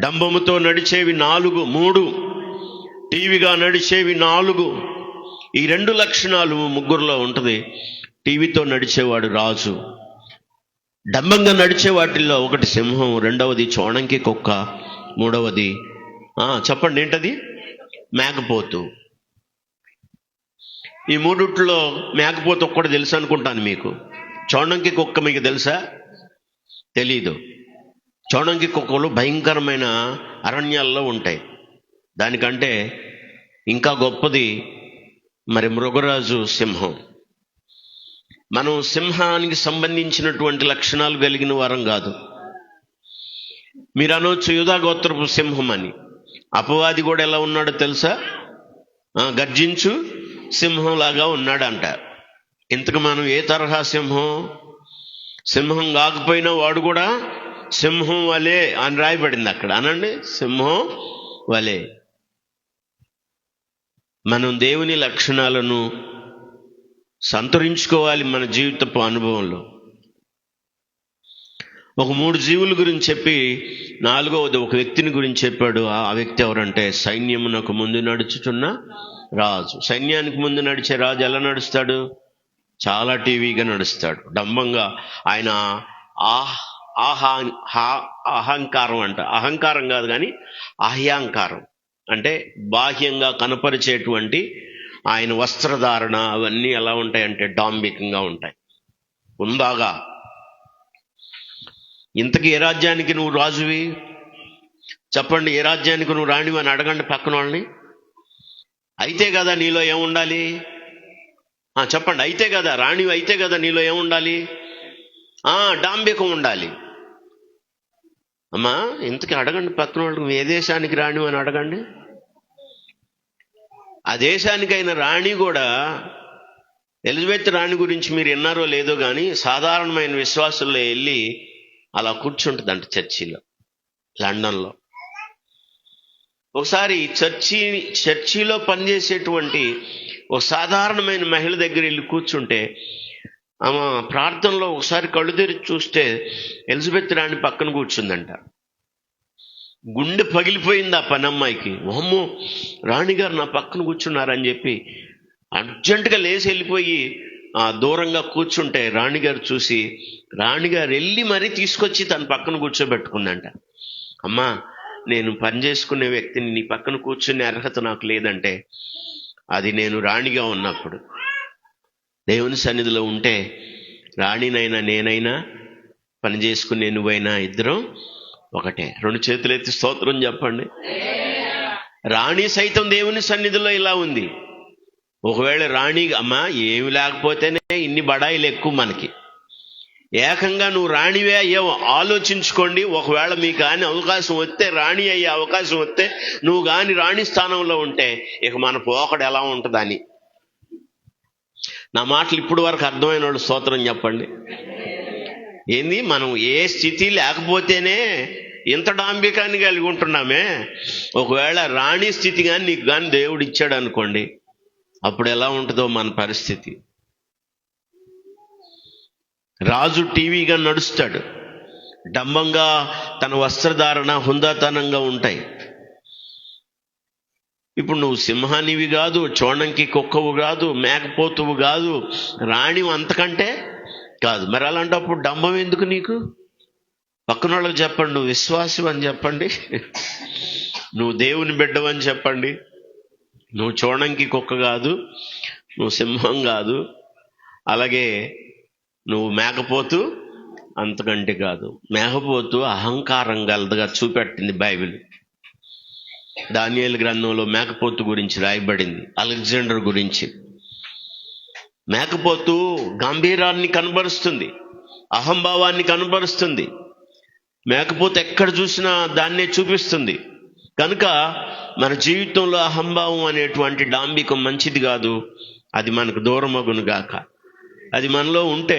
డంబముతో నడిచేవి 4, 3 టీవీగా నడిచేవి 4. ఈ 2 లక్షణాలు ముగ్గురులో ఉంటుంది. టీవీతో నడిచేవాడు రాజు, డంబంగా నడిచే వాటిల్లో ఒకటి సింహం, రెండవది చోణంకి కుక్క, మూడవది చెప్పండి ఏంటది? మేకపోతు. ఈ 3లో మేకపోతు ఒక్కటి తెలుసు అనుకుంటాను మీకు. చోణంకి కుక్క మీకు తెలుసా? తెలీదు. చోణంకి కుక్కలు భయంకరమైన అరణ్యాల్లో ఉంటాయి. దానికంటే ఇంకా గొప్పది మరి మృగరాజు సింహం. మనం సింహానికి సంబంధించినటువంటి లక్షణాలు కలిగిన వారం కాదు. మీరు అనొచ్చు యూదా గోత్రపు సింహం అని. అపవాది కూడా ఎలా ఉన్నాడో తెలుసా? గర్జించు సింహంలాగా ఉన్నాడంట. ఇంతకు మనం ఏ తరహా సింహం? సింహం కాకపోయినా వాడు కూడా సింహం వలే అని రాయబడింది అక్కడ. అనండి, సింహం వలే. మనం దేవుని లక్షణాలను సంతరించుకోవాలి మన జీవితపు అనుభవంలో. ఒక 3 జీవుల గురించి చెప్పి 4వది ఒక వ్యక్తిని గురించి చెప్పాడు. ఆ వ్యక్తి ఎవరంటే సైన్యమునకు ముందు నడుచుచున్న రాజు. సైన్యానికి ముందు నడిచే రాజు ఎలా నడుస్తాడు? చాలా టీవీగా నడుస్తాడు, డంబంగా. ఆయన అహంకారం అంట, అహంకారం కాదు కానీ అహ్యాంకారం అంటే బాహ్యంగా కనపరిచేటువంటి ఆయన వస్త్రధారణ అవన్నీ ఎలా ఉంటాయంటే డాంబికంగా ఉంటాయి, ఉందాగా. ఇంతకీ ఏ రాజ్యానికి నువ్వు రాజువి? చెప్పండి, ఏ రాజ్యానికి నువ్వు రాణివి అని అడగండి పక్కన వాళ్ళని. అయితే కదా నీలో ఏముండాలి? చెప్పండి, అయితే కదా రాణివి, అయితే కదా నీలో ఏముండాలి? డాంబికం ఉండాలి. అమ్మా, ఇంతకీ అడగండి పక్కన వాళ్ళకి, ఏ దేశానికి రాణివి అని అడగండి. ఆ దేశానికైన రాణి కూడా, ఎలిజబెత్ రాణి గురించి మీరు విన్నారో లేదో కానీ, సాధారణమైన విశ్వాసుల్లో వెళ్ళి అలా కూర్చుంటుందంట చర్చిలో, లండన్లో. ఒకసారి చర్చిలో పనిచేసేటువంటి ఒక సాధారణమైన మహిళ దగ్గర వెళ్ళి కూర్చుంటే, ఆమె ప్రార్థనలో ఒకసారి కళ్ళు తెరిచి చూస్తే ఎలిజబెత్ రాణి పక్కన కూర్చుందంట. గుండె పగిలిపోయింది ఆ పనమ్మాయికి. ఓమ్మో, రాణిగారు నా పక్కన కూర్చున్నారని చెప్పి అర్జెంటుగా లేచి వెళ్ళిపోయి దూరంగా కూర్చుంటే రాణిగారు చూసి, రాణిగారు వెళ్ళి మరీ తీసుకొచ్చి తన పక్కన కూర్చోబెట్టుకుందంట. అమ్మా, నేను పనిచేసుకునే వ్యక్తిని నీ పక్కన కూర్చునే అర్హత నాకు లేదంటే, అది నేను రాణిగా ఉన్నప్పుడు. దేవుని సన్నిధిలో ఉంటే రాణినైనా నేనైనా పని చేసుకునే నువ్వైనా ఇద్దరం ఒకటే. 2 చేతులు ఎత్తి స్తోత్రం చెప్పండి. రాణి సైతం దేవుని సన్నిధిలో ఇలా ఉంది. ఒకవేళ రాణి, అమ్మా ఏమి లేకపోతేనే ఇన్ని బడాయిలు ఎక్కువ మనకి, ఏకంగా నువ్వు రాణివే అయ్యావు. ఆలోచించుకోండి, ఒకవేళ మీకు కానీ అవకాశం వస్తే, రాణి అయ్యే అవకాశం వస్తే, నువ్వు కానీ రాణి స్థానంలో ఉంటే ఇక మన పోకడు ఎలా ఉంటుందని. నా మాటలు ఇప్పుడు వరకు అర్థమైన వాళ్ళు స్తోత్రం చెప్పండి. ఏంది, మనం ఏ స్థితి లేకపోతేనే ఇంత డాంబికాన్ని కలిగి ఉంటున్నామే. ఒకవేళ రాణి స్థితి కానీ నీకు కానీ దేవుడు ఇచ్చాడు అనుకోండి, అప్పుడు ఎలా ఉంటుందో మన పరిస్థితి. రాజు టీవీగా నడుస్తాడు, డంబంగా తన వస్త్రధారణ హుందాతనంగా ఉంటాయి. ఇప్పుడు నువ్వు సింహానివి కాదు, చోణంకి కుక్కవు కాదు, మేకపోతువు కాదు, రాణివి అంతకంటే కాదు. మరి అలాంటప్పుడు డంబం ఎందుకు నీకు? పక్కన వాళ్ళకి చెప్పండి, నువ్వు విశ్వాసం అని చెప్పండి, నువ్వు దేవుని బిడ్డవని చెప్పండి. నువ్వు చోణంకి కుక్క కాదు, నువ్వు సింహం కాదు, అలాగే నువ్వు మేకపోతు అంతకంటే కాదు. మేకపోతు అహంకారం గలదుగా చూపెట్టింది బైబిల్. దానియేలు గ్రంథంలో మేకపోతు గురించి రాయబడింది, అలెగ్జాండర్ గురించి. మేకపోతు గంభీరాన్ని కనబరుస్తుంది, అహంభావాన్ని కనబరుస్తుంది. మేకపోతు ఎక్కడ చూసినా దాన్నే చూపిస్తుంది. కనుక మన జీవితంలో అహంభావం అనేటువంటి డాంబికం మంచిది కాదు. అది మనకు దూరమగును గాక. అది మనలో ఉంటే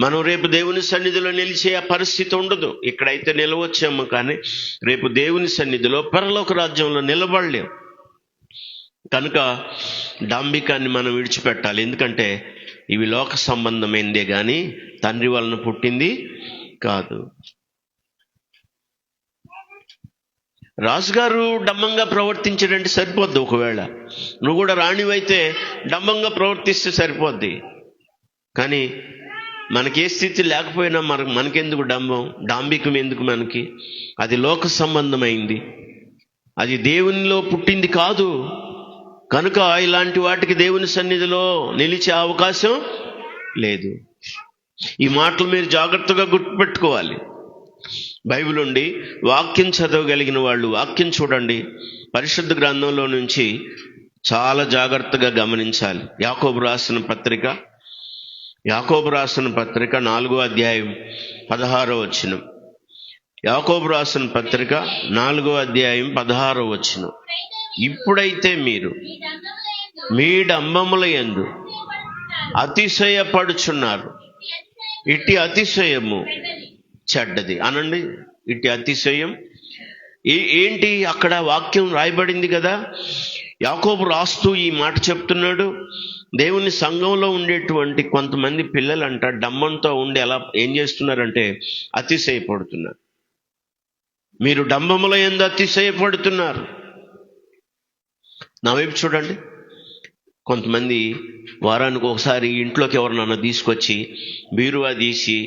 మనం రేపు దేవుని సన్నిధిలో నిలిచే ఆ పరిస్థితి ఉండదు. ఇక్కడైతే నిలవచ్చాము, కానీ రేపు దేవుని సన్నిధిలో పరలోక రాజ్యంలో నిలబడలేం. కనుక డాంబికాన్ని మనం విడిచిపెట్టాలి. ఎందుకంటే ఇవి లోక సంబంధమైనదే కానీ తండ్రి వలన పుట్టింది కాదు. రాజుగారు డంబంగా ప్రవర్తించాడంటే సరిపోద్ది. ఒకవేళ నువ్వు కూడా రాణివైతే డంబంగా ప్రవర్తిస్తే సరిపోద్ది. కానీ మనకే స్థితి లేకపోయినా మనకెందుకు డాంబికం ఎందుకు మనకి? అది లోక సంబంధమైంది, అది దేవునిలో పుట్టింది కాదు. కనుక ఇలాంటి వాటికి దేవుని సన్నిధిలో నిలిచే అవకాశం లేదు. ఈ మాటలు మీరు జాగ్రత్తగా గుర్తుపెట్టుకోవాలి. బైబిల్ ఉండి వాక్యం చదవగలిగిన వాళ్ళు వాక్యం చూడండి. పరిశుద్ధ గ్రంథంలో నుంచి చాలా జాగ్రత్తగా గమనించాలి. యాకోబు రాసిన పత్రిక 4వ అధ్యాయం 16వ వచనం. యాకోబు రాసిన పత్రిక 4వ అధ్యాయం 16వ వచనం. ఇప్పుడైతే మీరు మీ డంబముల యందు అతిశయపడుచున్నారు, ఇట్టి అతిశయము చెడ్డది అనండి. ఇట్టి అతిశయం ఏంటి? అక్కడ వాక్యం రాయబడింది కదా. యాకోబు రాస్తూ ఈ మాట చెప్తున్నాడు, దేవుని సంఘంలో ఉండేటువంటి కొంతమంది పిల్లలంట డంబంతో ఉండి ఎలా ఏం చేస్తున్నారంటే అతిశయపడుతున్నారు. మీరు డంబముల యందు అతిశయపడుతున్నారు. నా వైపు చూడండి. కొంతమంది వారానికి ఒకసారి ఇంట్లోకి ఎవరినన్నా తీసుకొచ్చి బీరువా తీసి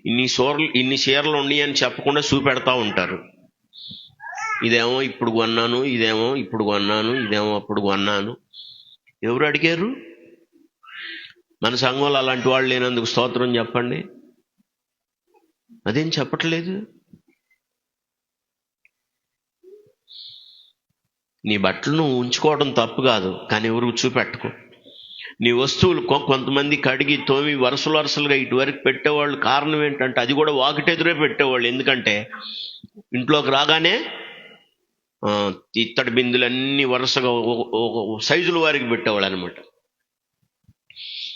ఇన్ని చీరలు ఉన్నాయి అని చెప్పకుండా చూపెడతా ఉంటారు. ఇదేమో ఇప్పుడు కొన్నాను, ఇదేమో ఇప్పుడు కొన్నాను, ఇదేమో అప్పుడు కొన్నాను. ఎవరు అడిగారు? మన సంఘంలో అలాంటి వాళ్ళు లేనందుకు స్తోత్రం చెప్పండి. అదేం చెప్పట్లేదు. నీ బట్టలు నువ్వు ఉంచుకోవడం తప్పు కాదు, కానీ ఎవరికి చూపెట్టుకో. నీ వస్తువులు కొంతమంది కడిగి తోమి వరుసలుగా ఇటువరకు పెట్టేవాళ్ళు. కారణం ఏంటంటే అది కూడా వాకిటెదురే పెట్టేవాళ్ళు. ఎందుకంటే ఇంట్లోకి రాగానే ఇత్తడి బిందులన్నీ వరుసగా సైజుల వారికి పెట్టేవాళ్ళు అనమాట.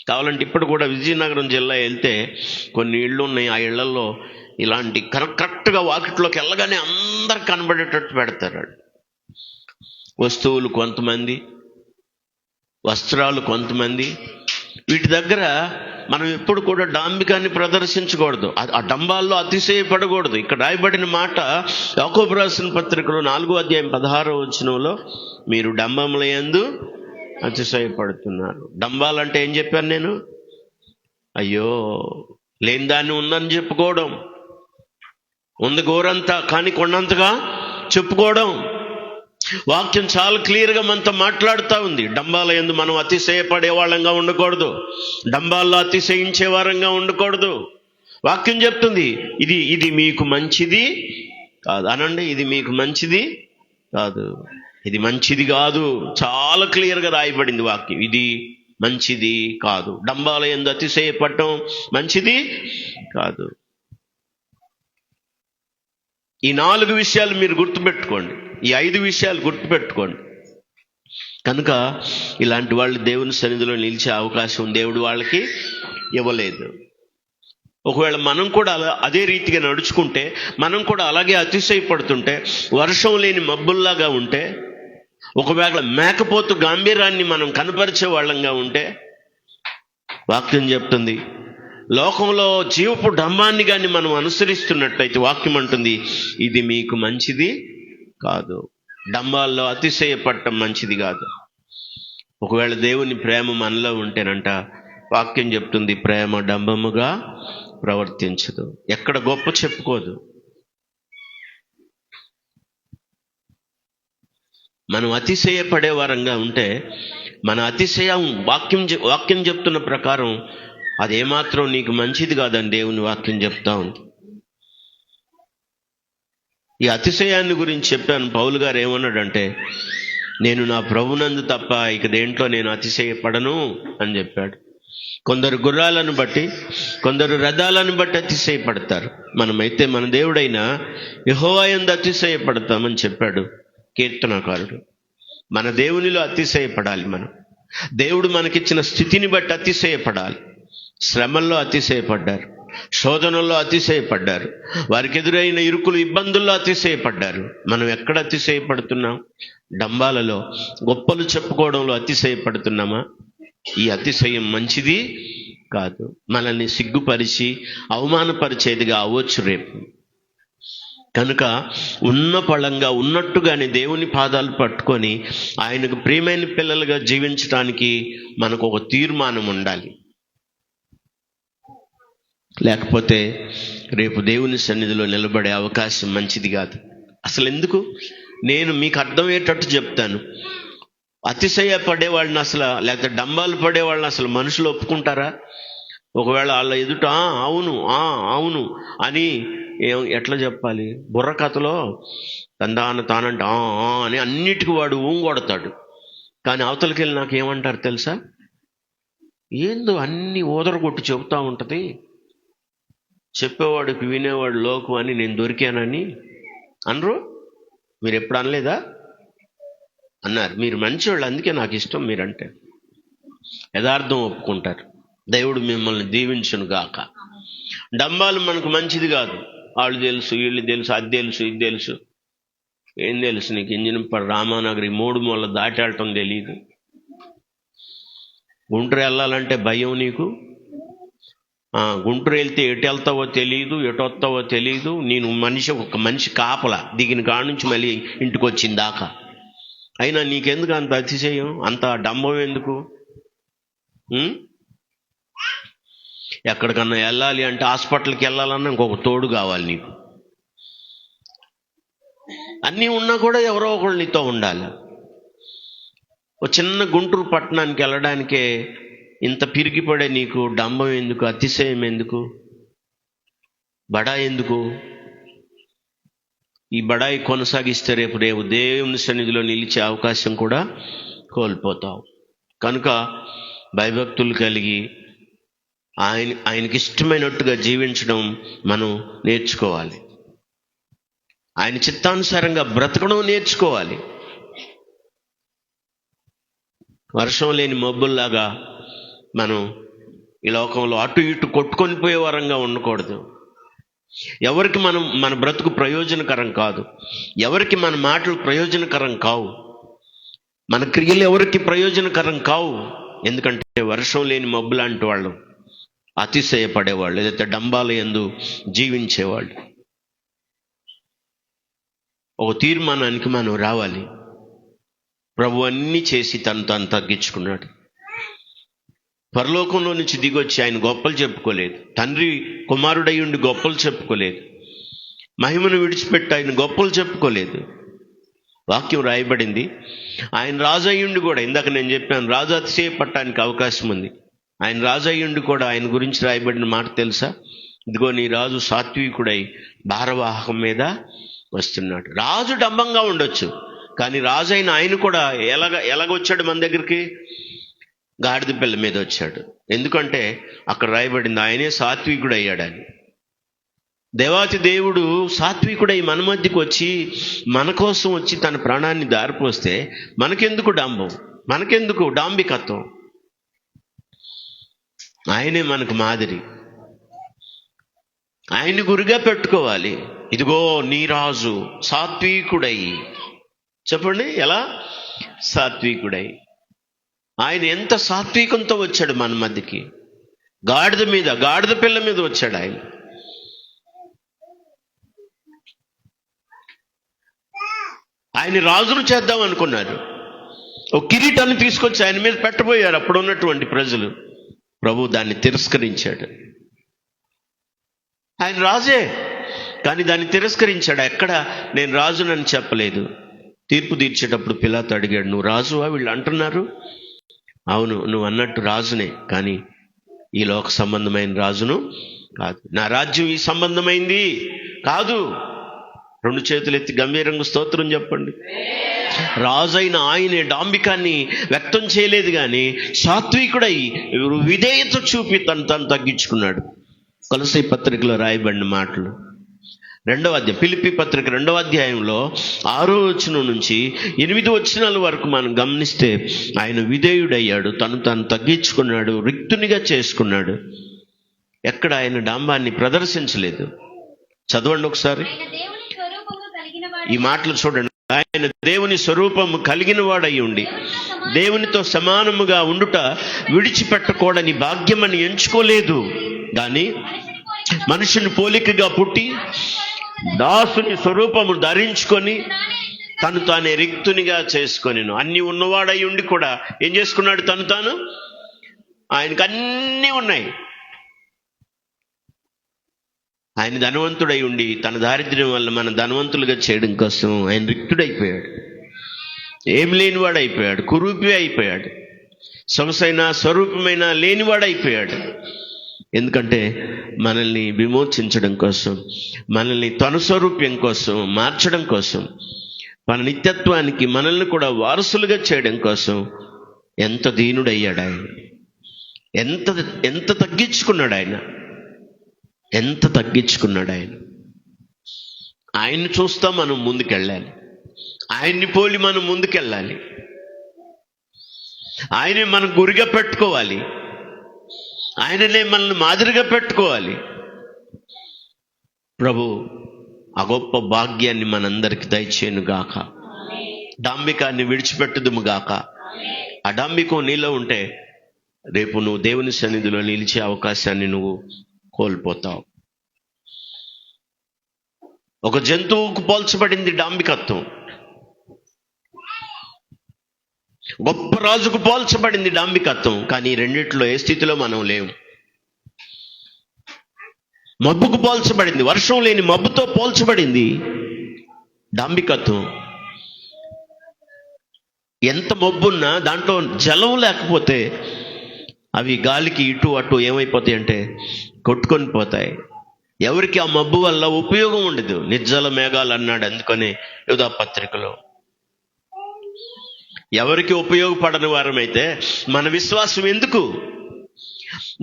కావాలంటే ఇప్పుడు కూడా విజయనగరం జిల్లా వెళ్తే కొన్ని ఇళ్ళు ఉన్నాయి. ఆ ఇళ్లలో ఇలాంటి కరెక్ట్గా వాకిట్లోకి వెళ్ళగానే అందరు కనబడేటట్టు పెడతారు. వస్తువులు కొంతమంది, వస్త్రాలు కొంతమంది. వీటి దగ్గర మనం ఎప్పుడు కూడా డాంబికాన్ని ప్రదర్శించకూడదు. ఆ డంబాల్లో అతిశయపడకూడదు. ఇక్కడ రాయబడిన మాట యాకోబు రాసిన పత్రికలో 4వ అధ్యాయం 16వ వచనంలో, మీరు డంబముల యందు అతిశయపడుతున్నారు. డంబాలంటే ఏం చెప్పాను నేను? అయ్యో లేని దాన్ని ఉందని చెప్పుకోవడం, ఉంది గోరంతా కానీ కొండంతగా చెప్పుకోవడం. వాక్యం చాలా క్లియర్గా మనతో మాట్లాడుతూ ఉంది. డంబాల యందు మనం అతిశయపడే వాళ్ళంగా ఉండకూడదు, డంబాల్లో అతిశయించే వారంగా ఉండకూడదు. వాక్యం చెప్తుంది ఇది మీకు మంచిది కాదు అనండి. ఇది మీకు మంచిది కాదు, ఇది మంచిది కాదు. చాలా క్లియర్గా రాయబడింది వాక్యం. ఇది మంచిది కాదు. డంబాల యందు అతిశయపడటం మంచిది కాదు. ఈ 4 విషయాలు మీరు గుర్తుపెట్టుకోండి. ఈ 5 విషయాలు గుర్తుపెట్టుకోండి. కనుక ఇలాంటి వాళ్ళు దేవుని సన్నిధిలో నిలిచే అవకాశం దేవుడు వాళ్ళకి ఇవ్వలేదు. ఒకవేళ మనం కూడా అదే రీతిగా నడుచుకుంటే, మనం కూడా అలాగే అతిశయపడుతుంటే, వర్షం లేని మబ్బుల్లాగా ఉంటే, ఒకవేళ మేకపోతు గాంభీర్యాన్ని మనం కనపరిచే వాళ్ళంగా ఉంటే, వాక్యం చెప్తుంది లోకంలో జీవపు డంబాన్ని కానీ మనం అనుసరిస్తున్నట్టయితే వాక్యం అంటుంది ఇది మీకు మంచిది కాదు. డంబాల్లో అతిశయపడటం మంచిది కాదు. ఒకవేళ దేవుని ప్రేమ మనలో ఉంటేనంట వాక్యం చెప్తుంది ప్రేమ డంబముగా ప్రవర్తించదు, ఎక్కడ గొప్ప చెప్పుకోదు. మనం అతిశయపడే వారంగా ఉంటే మన అతిశయం వాక్యం చెప్తున్న ప్రకారం అదేమాత్రం నీకు మంచిది కాదని దేవుని వాక్యం చెప్తా ఉంది. ఈ అతిశయాన్ని గురించి చెప్పాను. పౌలు గారు ఏమన్నాడంటే, నేను నా ప్రభునందు తప్ప ఇక దేంట్లో నేను అతిశయపడను అని చెప్పాడు. కొందరు గుర్రాలను బట్టి, కొందరు రథాలను బట్టి అతిశయపడతారు. మనమైతే మన దేవుడైన యెహోవా యందు అతిశయపడతామని చెప్పాడు కీర్తనకారుడు. మన దేవునిలో అతిశయపడాలి. మనం దేవుడు మనకిచ్చిన స్థితిని బట్టి అతిశయపడాలి. శ్రమల్లో అతిశయపడ్డారు, శోధనల్లో అతిశయపడ్డారు, వారికి ఎదురైన ఇరుకులు ఇబ్బందుల్లో అతిశయపడ్డారు. మనం ఎక్కడ అతిశయపడుతున్నాం? డంబాలలో గొప్పలు చెప్పుకోవడంలో అతిశయపడుతున్నామా? ఈ అతిశయం మంచిది కాదు. మనల్ని సిగ్గుపరిచి అవమానపరిచేదిగా అవ్వచ్చు రేపు. కనుక ఉన్న పళంగా ఉన్నట్టుగానే దేవుని పాదాలు పట్టుకొని ఆయనకు ప్రియమైన పిల్లలుగా జీవించడానికి మనకు ఒక తీర్మానం ఉండాలి. లేకపోతే రేపు దేవుని సన్నిధిలో నిలబడే అవకాశం మంచిది కాదు. అసలు ఎందుకు? నేను మీకు అర్థమయ్యేటట్టు చెప్తాను. అతిశయపడే వాళ్ళని అసలు, లేకపోతే డంబాలు పడే వాళ్ళని అసలు మనుషులు ఒప్పుకుంటారా? ఒకవేళ వాళ్ళ ఎదుట అవును అవును అని ఎట్లా చెప్పాలి? బుర్రకథలో తానంట అని అన్నిటికీ వాడు ఊంగొడతాడు. కానీ అవతలకి వెళ్ళి నాకు ఏమంటారు తెలుసా? ఏందో అన్ని ఓదరగొట్టి చెబుతూ ఉంటుంది, చెప్పేవాడికి వినేవాడు లోకు అని నేను దొరికానని అనరు. మీరు ఎప్పుడు అనలేదా? అన్నారు. మీరు మంచివాళ్ళు, అందుకే నాకు ఇష్టం మీరంటే. యథార్థం ఒప్పుకుంటారు. దేవుడు మిమ్మల్ని దీవించును గాక. డంబాలు మనకు మంచిది కాదు. వాళ్ళు తెలుసు, వీళ్ళు తెలుసు, అది తెలుసు, ఇది తెలుసు. ఏం తెలుసు నీకు? ఇంజిన్ రామానగరి 3 మూల దాటి వెళ్ళటం తెలియదు. గుంటూరు వెళ్ళాలంటే భయం నీకు. గుంటూరు వెళ్తే ఎటు వెళ్తావో తెలియదు, ఎటు వస్తావో తెలియదు. నేను ఒక మనిషి కాపలా దిగిన కాడ నుంచి మళ్ళీ ఇంటికి వచ్చింది దాకా. అయినా నీకెందుకు అంత అతిశయం, అంత డంబం ఎందుకు? ఎక్కడికన్నా వెళ్ళాలి అంటే, హాస్పిటల్కి వెళ్ళాలన్నా ఇంకొక తోడు కావాలి నీకు. అన్నీ ఉన్నా కూడా ఎవరో ఒకళ్ళు నీతో ఉండాలి. ఒక చిన్న గుంటూరు పట్టణానికి వెళ్ళడానికే ఇంత పిరిగిపడే నీకు డంబం ఎందుకు, అతిశయం ఎందుకు, బడా ఎందుకు? ఈ బడాయి కొనసాగిస్తే రేపు దేవుని సన్నిధిలో నిలిచే అవకాశం కూడా కోల్పోతావు. కనుక భయభక్తులు కలిగి ఆయనకి ఇష్టమైనట్టుగా జీవించడం మనం నేర్చుకోవాలి. ఆయన చిత్తానుసారంగా బ్రతకడం నేర్చుకోవాలి. వర్షం లేని మబ్బుల్లాగా మనం ఈ లోకంలో అటు ఇటు కొట్టుకొని పోయే వరంగా ఉండకూడదు. ఎవరికి మన బ్రతుకు ప్రయోజనకరం కాదు, ఎవరికి మన మాటలు ప్రయోజనకరం కావు, మన క్రియలు ఎవరికి ప్రయోజనకరం కావు. ఎందుకంటే వర్షం లేని మబ్బు లాంటి వాళ్ళు, అతిశయపడేవాళ్ళు, ఏదైతే డంబాల యందు జీవించేవాళ్ళు. ఒక తీర్మానానికి మనం రావాలి. ప్రభు అన్నీ చేసి తను తగ్గించుకున్నాడు. పరలోకంలో నుంచి దిగొచ్చి ఆయన గొప్పలు చెప్పుకోలేదు. తండ్రి కుమారుడై ఉండి గొప్పలు చెప్పుకోలేదు. మహిమను విడిచిపెట్టి ఆయన గొప్పలు చెప్పుకోలేదు. వాక్యం రాయబడింది, ఆయన రాజు అయ్యుండి కూడా, ఇందాక నేను చెప్పాను, రాజు అతిశయపడటానికి అవకాశం ఉంది. ఆయన రాజు అయ్యుండి కూడా ఆయన గురించి రాయబడిన మాట తెలుసా? ఇదిగో నీ రాజు సాత్వికుడై భారవాహకం మీద వస్తున్నాడు. రాజు డంబంగా ఉండొచ్చు, కానీ రాజు అయిన ఆయన కూడా ఎలాగొచ్చాడు మన దగ్గరికి? గాడిద పిల్ల మీద వచ్చాడు. ఎందుకంటే అక్కడ రాయబడింది ఆయనే సాత్వికుడు అయ్యాడని. దేవాతి దేవుడు సాత్వికుడై మన మధ్యకు వచ్చి మన కోసం వచ్చి తన ప్రాణాన్ని దారిపోస్తే మనకెందుకు డంబం, మనకెందుకు డాంబికత్వం? ఆయనే మనకు మాదిరి. ఆయన్ని గురిగా పెట్టుకోవాలి. ఇదిగో నీ రాజు సాత్వికుడై. చెప్పండి, ఎలా? సాత్వికుడై. ఆయన ఎంత సాత్వికంతో వచ్చాడు మన మధ్యకి. గాడిద పిల్ల మీద వచ్చాడు ఆయన. ఆయన రాజును చేద్దాం అనుకున్నారు. ఒక కిరీటాన్ని తీసుకొచ్చి ఆయన మీద పెట్టబోయారు అప్పుడు ఉన్నటువంటి ప్రజలు. ప్రభు దాన్ని తిరస్కరించాడు. ఆయన రాజే, కానీ దాన్ని తిరస్కరించాడు. ఎక్కడ నేను రాజునని చెప్పలేదు. తీర్పు తీర్చేటప్పుడు పిలాతు అడిగాడు, నువ్వు రాజువా? వీళ్ళు అంటున్నారు. అవును, నువ్వు అన్నట్టు రాజునే, కానీ ఈ లోక సంబంధమైన రాజును కాదు. నా రాజ్యం ఈ సంబంధమైంది కాదు. 2 చేతులు ఎత్తి గంభీరంగా స్తోత్రం చెప్పండి. రాజైన ఆయనే డాంబికాన్ని వ్యక్తం చేయలేదు, కానీ సాత్వికుడై విధేయత చూపి తను తగ్గించుకున్నాడు. కొలసీ పత్రికలో రాయబడిన మాటలు 2వ అధ్యాయం, ఫిలిప్పీ పత్రిక 2వ అధ్యాయంలో 6వ వచనం నుంచి 8 వచనాల వరకు మనం గమనిస్తే ఆయన విధేయుడయ్యాడు, తను తగ్గించుకున్నాడు, రిక్తునిగా చేసుకున్నాడు. ఎక్కడ ఆయన డాంబాన్ని ప్రదర్శించలేదు. చదవండి ఒకసారి ఈ మాటలు చూడండి. ఆయన దేవుని స్వరూపము కలిగిన వాడై ఉండి దేవునితో సమానముగా ఉండుట విడిచిపెట్టకూడని భాగ్యమని ఎంచుకోలేదు, కానీ మనుషుని పోలికగా పుట్టి దాసుని స్వరూపము ధరించుకొని తానే రిక్తునిగా చేసుకొని, అన్ని ఉన్నవాడై ఉండి కూడా ఏం చేసుకున్నాడు? తాను ఆయనకు అన్నీ ఉన్నాయి. ఆయన ధనవంతుడై ఉండి తన దారిద్ర్యం వల్ల మన ధనవంతులుగా చేయడం కోసం ఆయన రిక్తుడైపోయాడు. ఏం లేనివాడైపోయాడు, కురూపి అయిపోయాడు, సొగసైన స్వరూపమైన లేనివాడైపోయాడు. ఎందుకంటే మనల్ని విమోచించడం కోసం, మనల్ని తన స్వరూప్యం కోసం మార్చడం కోసం, మన నిత్యత్వానికి మనల్ని కూడా వారసులుగా చేయడం కోసం ఎంత దీనుడయ్యాడు ఆయన. ఎంత తగ్గించుకున్నాడు ఆయన. ఎంత తగ్గించుకున్నాడు ఆయన. ఆయన్ని చూస్తా మనం ముందుకెళ్ళాలి. ఆయన్ని పోలి మనం ముందుకెళ్ళాలి. ఆయనే మనం గురిగా పెట్టుకోవాలి. ఆయననే మనల్ని మాదిరిగా పెట్టుకోవాలి. ప్రభు ఆ గొప్ప భాగ్యాన్ని మనందరికి దయచేయను గాక. డాంబికాన్ని విడిచిపెట్టుదుము గాక. ఆ డాంబికం నీలో ఉంటే రేపు నువ్వు దేవుని సన్నిధిలో నిలిచే అవకాశాన్ని నువ్వు కోల్పోతావు. ఒక జంతువుకు పోల్చబడింది డాంబికత్వం, గొప్ప రాజుకు పోల్చబడింది డాంబికత్వం. కానీ ఈ రెండిట్లో ఏ స్థితిలో మనం లేవు. మబ్బుకు పోల్చబడింది, వర్షం లేని మబ్బుతో పోల్చబడింది డాంబికత్వం. ఎంత మబ్బున్నా దాంట్లో జలం లేకపోతే అవి గాలికి ఇటు అటు ఏమైపోతాయి అంటే కొట్టుకొని పోతాయి. ఎవరికి ఆ మబ్బు వల్ల ఉపయోగం ఉండదు. నిర్జల మేఘాలు అన్నాడు అందుకని యూదా పత్రికలో. ఎవరికి ఉపయోగపడని వారమైతే మన విశ్వాసం ఎందుకు?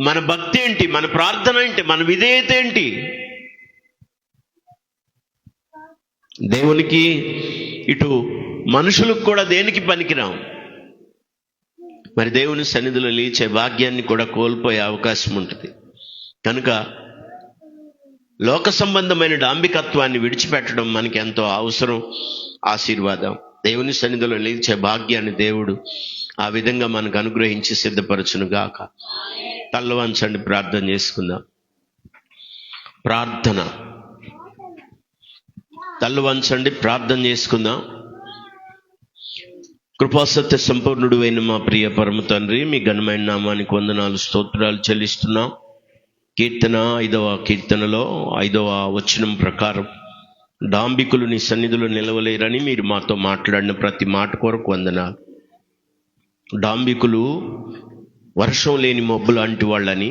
మన భక్తి ఏంటి? మన ప్రార్థన ఏంటి? మన విధేయత ఏంటి? దేవునికి ఇటు మనుషులకు కూడా దేనికి పనికిరాం. మరి దేవుని సన్నిధిలో లేచే భాగ్యాన్ని కూడా కోల్పోయే అవకాశం ఉంటుంది. కనుక లోక సంబంధమైన డాంబికత్వాన్ని విడిచిపెట్టడం మనకి ఎంతో అవసరం, ఆశీర్వాదం. దేవుని సన్నిధిలో లేచే భాగ్యాన్ని దేవుడు ఆ విధంగా మనకు అనుగ్రహించి సిద్ధపరచును గాక. తల్ల వంచండి, ప్రార్థన చేసుకుందాం. ప్రార్థన. తల్ల వంచండి, ప్రార్థన చేసుకుందాం. కృపాసత్య సంపూర్ణుడు అయిన మా ప్రియ పరమ తండ్రి, మీ ఘనమైన నామానికి వందనాలు, స్తోత్రాలు చెల్లిస్తున్నాం. కీర్తన 5వ కీర్తనలో 5వ వచనం ప్రకారం డాంబికులు నీ సన్నిధిలో నిలవలేరని మీరు మాతో మాట్లాడిన ప్రతి మాట కొరకు వందనాలు. డాంబికులు వర్షం లేని మబ్బు లాంటి వాళ్ళని,